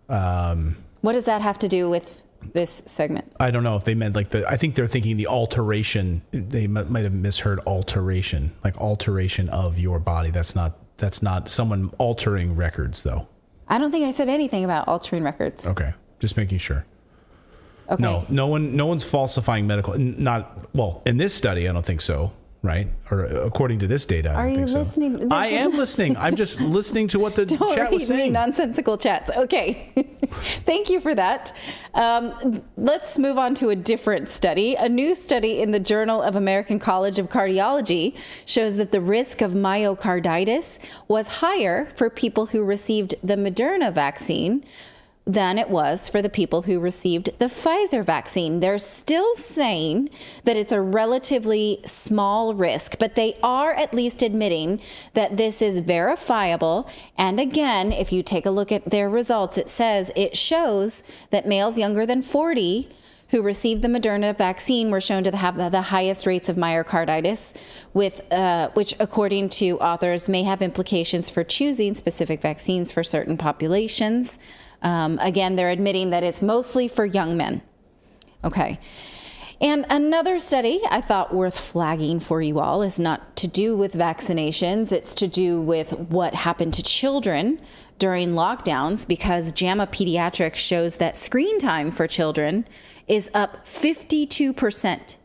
What does that have to do with this segment? I don't know if they meant like I think they're thinking the alteration. They might have misheard alteration, like alteration of your body. That's not someone altering records, though. I don't think I said anything about altering records. Okay. Just making sure. Okay. No one's falsifying medical. In this study, I don't think so, right? Or according to this data, I don't think so. Are you listening? I am listening. I'm just listening to what the chat was saying. Nonsensical chats. Okay. Thank you for that. Let's move on to a different study. A new study in the Journal of American College of Cardiology shows that the risk of myocarditis was higher for people who received the Moderna vaccine than it was for the people who received the Pfizer vaccine. They're still saying that it's a relatively small risk, but they are at least admitting that this is verifiable. And again, if you take a look at their results, it shows that males younger than 40 who received the Moderna vaccine were shown to have the highest rates of myocarditis, which, according to authors, may have implications for choosing specific vaccines for certain populations. Again, they're admitting that it's mostly for young men. Okay. And another study I thought worth flagging for you all is not to do with vaccinations. It's to do with what happened to children during lockdowns, because JAMA Pediatrics shows that screen time for children is up 52%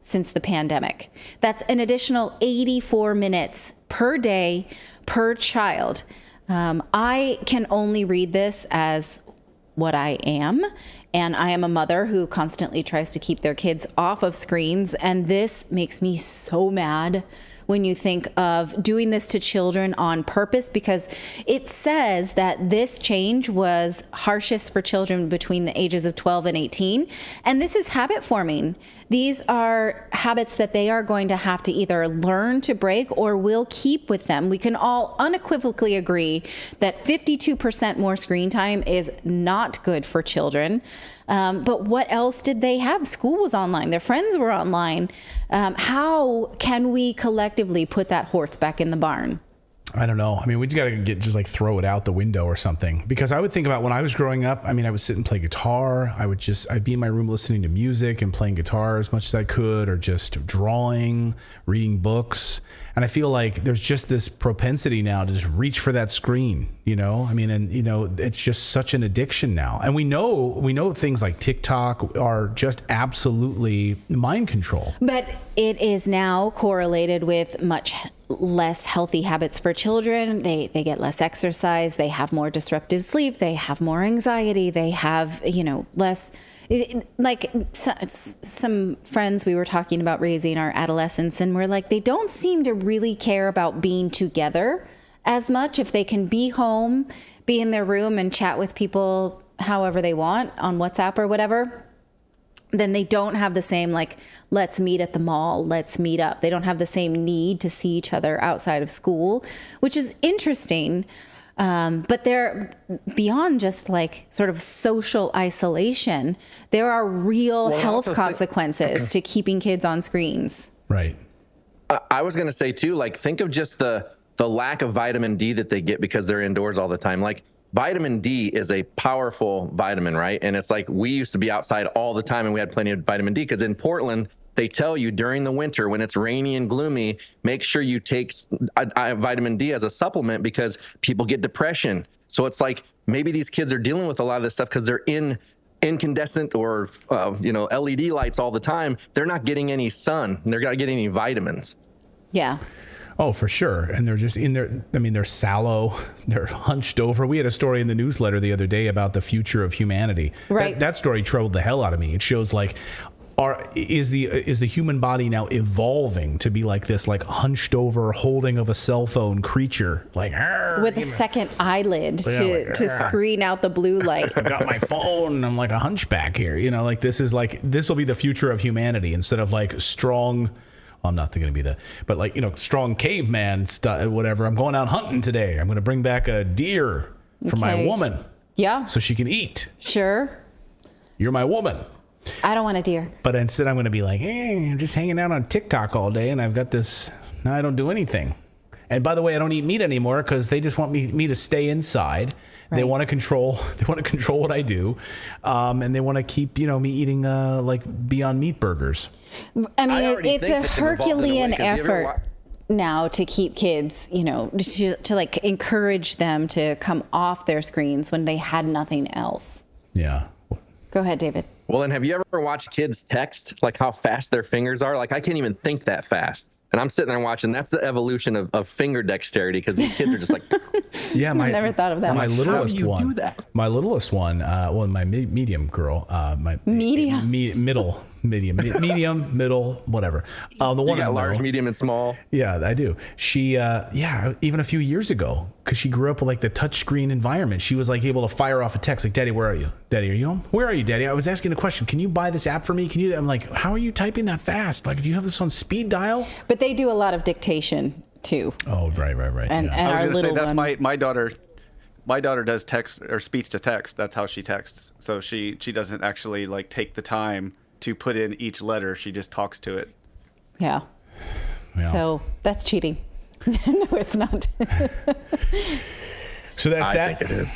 since the pandemic. That's an additional 84 minutes per day per child. I can only read this as what I am, and I am a mother who constantly tries to keep their kids off of screens, and this makes me so mad when you think of doing this to children on purpose, because it says that this change was harshest for children between the ages of 12 and 18. And this is habit forming. These are habits that they are going to have to either learn to break or will keep with them. We can all unequivocally agree that 52% more screen time is not good for children. But what else did they have? School was online. Their friends were online. How can we collectively put that horse back in the barn? I don't know. I mean, we just got to throw it out the window or something. Because I would think about when I was growing up, I mean, I would sit and play guitar. I'd be in my room listening to music and playing guitar as much as I could, or just drawing, reading books. And I feel like there's just this propensity now to just reach for that screen, you know? I mean, and, you know, it's just such an addiction now. And we know things like TikTok are just absolutely mind control. But it is now correlated with much less healthy habits for children. They get less exercise. They have more disruptive sleep. They have more anxiety. They have, less... Like some friends we were talking about raising our adolescents, and we're like, they don't seem to really care about being together as much. If they can be home, be in their room and chat with people however they want on WhatsApp or whatever, then they don't have the same, like, let's meet at the mall, let's meet up. They don't have the same need to see each other outside of school, which is interesting. But they're beyond just like sort of social isolation. There are real health consequences to keeping kids on screens. Right. I was going to say too, like, think of just the lack of vitamin D that they get because they're indoors all the time. Like, vitamin D is a powerful vitamin, right? And it's like, we used to be outside all the time and we had plenty of vitamin D, because in Portland, they tell you during the winter when it's rainy and gloomy, make sure you take vitamin D as a supplement, because people get depression. So it's like, maybe these kids are dealing with a lot of this stuff because they're in incandescent or, LED lights all the time. They're not getting any sun. They're not getting any vitamins. Yeah. Oh, for sure. And they're just in there. I mean, they're sallow. They're hunched over. We had a story in the newsletter the other day about the future of humanity. Right. That story troubled the hell out of me. It shows like, is the human body now evolving to be like this, like hunched over, holding of a cell phone creature, like with a second eyelid to screen out the blue light. I got my phone and I'm like a hunchback here. Like this will be the future of humanity, instead of like strong. Well, I'm not going to be but like, strong caveman stuff, whatever. I'm going out hunting today. I'm going to bring back a deer for my woman. Yeah. So she can eat. Sure. You're my woman. I don't want a deer. But instead, I'm going to be like, I'm just hanging out on TikTok all day, and I've got this. Now I don't do anything. And by the way, I don't eat meat anymore because they just want me to stay inside. Right. They want to control. They want to control what I do, and they want to keep me eating like Beyond Meat burgers. I mean, it's a Herculean effort now to keep kids, to like encourage them to come off their screens when they had nothing else. Yeah. Go ahead, David. Well, and have you ever watched kids text, like how fast their fingers are? Like I can't even think that fast. And I'm sitting there watching. That's the evolution of finger dexterity because these kids are just like. Yeah, I never thought of that. My littlest How do you one. do that? My littlest one. My medium girl. My medium, middle, whatever. The one you got large, medium, and small. Yeah, I do. She, even a few years ago, because she grew up with like the touchscreen environment, she was like able to fire off a text like, "Daddy, where are you? Daddy, are you home? Where are you, Daddy? I was asking a question. Can you buy this app for me? Can you?" I'm like, "How are you typing that fast? Like, do you have this on speed dial?" But they do a lot of dictation too. Oh, right. And I was our going to say that's one, my daughter. My daughter does text or speech to text. That's how she texts. So she doesn't actually like take the time to put in each letter. She just talks to it. Yeah. So that's cheating. No, it's not. So that's I think it is.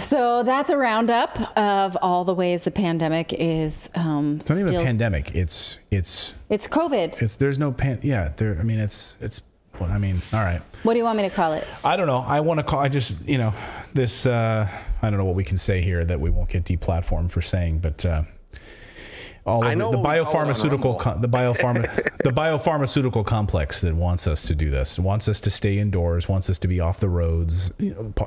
So that's a roundup of all the ways the pandemic is. It's not even a pandemic. It's COVID. There's no All right. What do you want me to call it? I don't know. I want to call. This. I don't know what we can say here that we won't get deplatformed for saying, but. All of the biopharmaceutical complex that wants us to do this, wants us to stay indoors, wants us to be off the roads.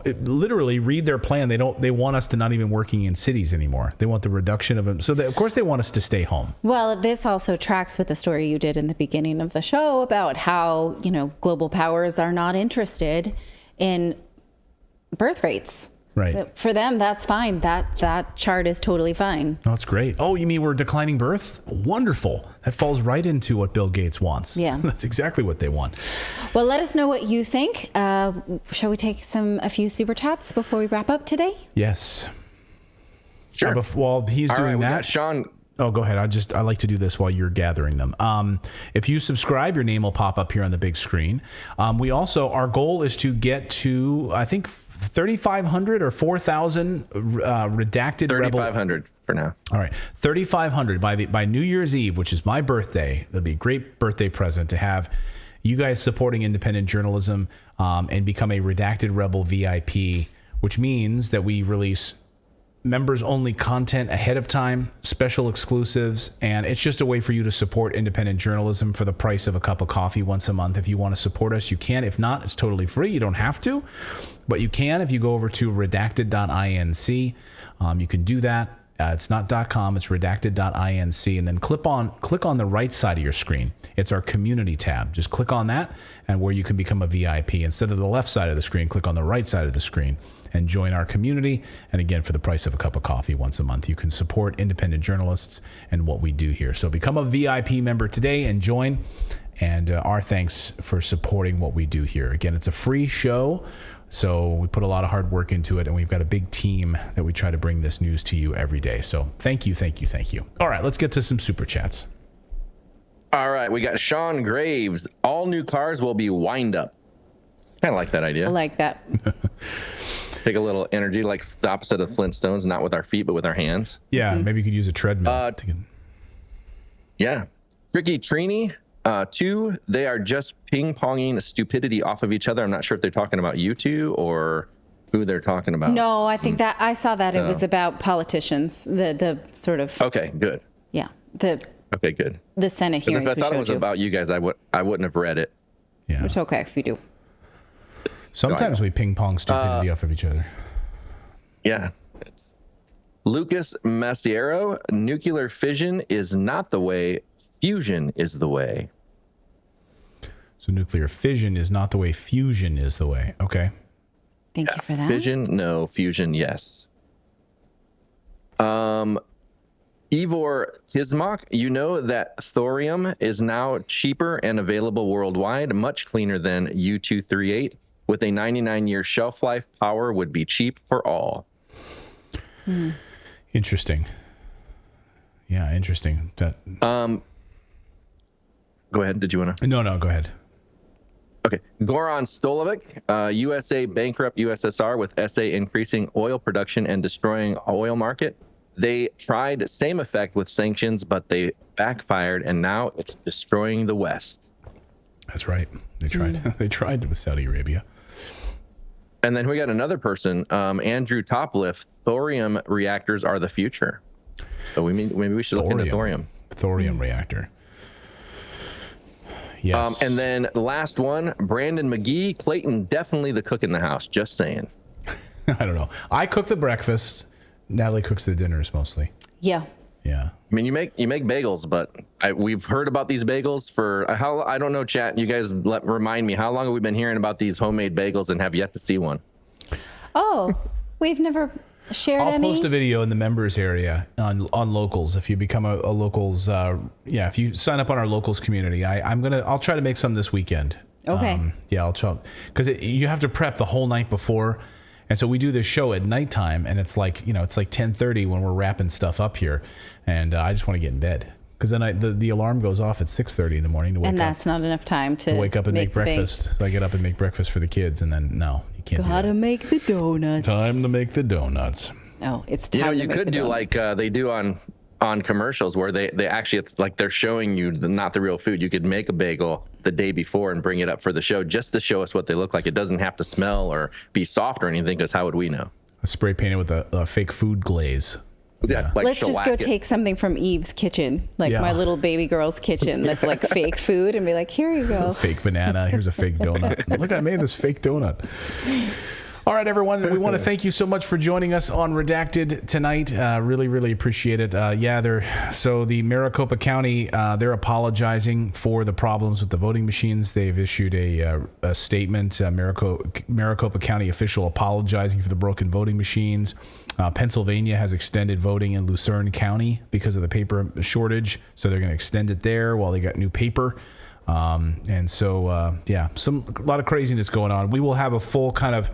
Literally, read their plan. They want us to not even working in cities anymore. They want the reduction of them. So of course they want us to stay home. Well, this also tracks with the story you did in the beginning of the show about how global powers are not interested in birth rates. Right. For them, that's fine. That chart is totally fine. Oh, that's great. Oh, you mean we're declining births? Wonderful. That falls right into what Bill Gates wants. Yeah. That's exactly what they want. Well, let us know what you think. Shall we take a few super chats before we wrap up today? Yes. Sure. While he's doing that, Sean. Oh, go ahead. I like to do this while you're gathering them. If you subscribe, your name will pop up here on the big screen. Our goal is to get to, I think, 3,500 or 4,000 redacted 3,500 for now. All right, 3,500 by New Year's Eve, which is my birthday. That'd be a great birthday present to have you guys supporting independent journalism and become a Redacted Rebel VIP, which means that we release members-only content ahead of time, special exclusives, and it's just a way for you to support independent journalism for the price of a cup of coffee once a month. If you want to support us, you can. If not, it's totally free. You don't have to, but you can if you go over to redacted.inc. You can do that. It's not .com, it's redacted.inc, and then click on the right side of your screen. It's our community tab. Just click on that, and where you can become a VIP. Instead of the left side of the screen, click on the right side of the screen and join our community. And again, for the price of a cup of coffee once a month, you can support independent journalists and what we do here. So become a VIP member today and join. And our thanks for supporting what we do here. Again, it's a free show, so we put a lot of hard work into it, and we've got a big team that we try to bring this news to you every day. So thank you. All right, let's get to some super chats. All right, we got Sean Graves. All new cars will be wind up. Kind of like that idea. I like that. Take a little energy, like the opposite of Flintstones, not with our feet, but with our hands. Yeah, maybe you could use a treadmill. Yeah. Tricky Trini. 2, they are just ping-ponging stupidity off of each other. I'm not sure if they're talking about you two or who they're talking about. No, I think that I saw that it was about politicians, the sort of. Okay, good. Yeah. Okay, good. The Senate hearings. If I thought it was about you guys, I wouldn't have read it. Yeah. It's okay if you do. Sometimes we ping pong stupidity off of each other. Yeah. Lucas Maciero, nuclear fission is not the way, fusion is the way. So nuclear fission is not the way, fusion is the way. Okay. Thank you for that. Fission, no. Fusion, yes. Ivor Kismok, you know that thorium is now cheaper and available worldwide, much cleaner than U-238. With a 99-year shelf life, power would be cheap for all. Interesting. Yeah, interesting. Go ahead. Did you want to? No, go ahead. Okay. Goran Stolovic, USA bankrupt USSR with SA increasing oil production and destroying oil market. They tried same effect with sanctions, but they backfired, and now it's destroying the West. That's right. They tried. They tried with Saudi Arabia. And then we got another person, Andrew Topliff. Thorium reactors are the future. So maybe we should look into thorium. Thorium reactor. Yes. And then the last one, Brandon McGee, Clayton, definitely the cook in the house. Just saying. I don't know. I cook the breakfast. Natalie cooks the dinners mostly. Yeah. Yeah. I mean, you make bagels, but we've heard about these bagels for how, I don't know, chat. You guys remind me, how long have we been hearing about these homemade bagels and have yet to see one? Oh, we've never shared any. I'll post a video in the members area on Locals. If you become a Locals, if you sign up on our Locals community, I'll try to make some this weekend. Okay. I'll try, because you have to prep the whole night before. And so we do this show at nighttime, and it's like 10:30 when we're wrapping stuff up here, and I just want to get in bed because then the alarm goes off at 6:30 in the morning to wake up. And that's not enough time to wake up and make breakfast. So I get up and make breakfast for the kids, and then no, you can't. Gotta make the donuts. Time to make the donuts. Oh, it's time. You could do like they do on commercials where they actually, it's like they're showing you not the real food. You could make a bagel the day before and bring it up for the show just to show us what they look like. It doesn't have to smell or be soft or anything, because how would we know? Spray painted with a fake food glaze. Yeah, like let's just go take something from Eve's kitchen, like my little baby girl's kitchen that's like fake food, and be like, here you go. Fake banana. Here's a fake donut. Look, I made this fake donut. All right, everyone. We want to thank you so much for joining us on Redacted tonight. Really, really appreciate it. So the Maricopa County, they're apologizing for the problems with the voting machines. They've issued a statement. Maricopa County official apologizing for the broken voting machines. Pennsylvania has extended voting in Lucerne County because of the paper shortage, so they're going to extend it there while they got new paper. A lot of craziness going on. We will have a full kind of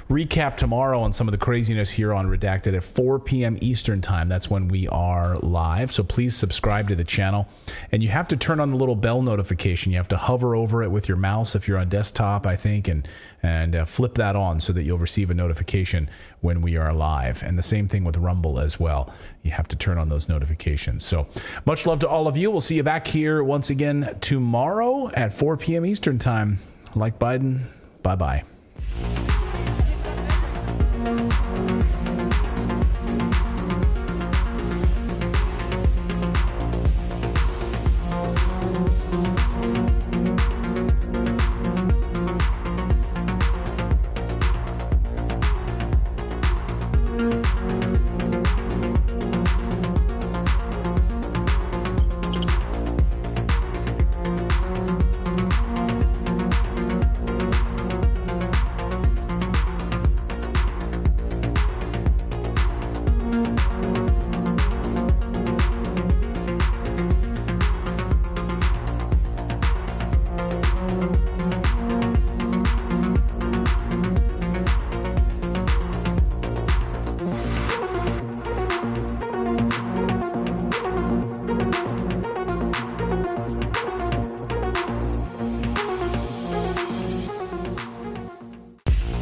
recap tomorrow on some of the craziness here on Redacted at 4 p.m. Eastern time. That's when we are live. So please subscribe to the channel. And you have to turn on the little bell notification. You have to hover over it with your mouse if you're on desktop, I think, and flip that on so that you'll receive a notification when we are live. And the same thing with Rumble as well. You have to turn on those notifications. So much love to all of you. We'll see you back here once again tomorrow at 4 p.m. Eastern time. Like Biden, bye-bye.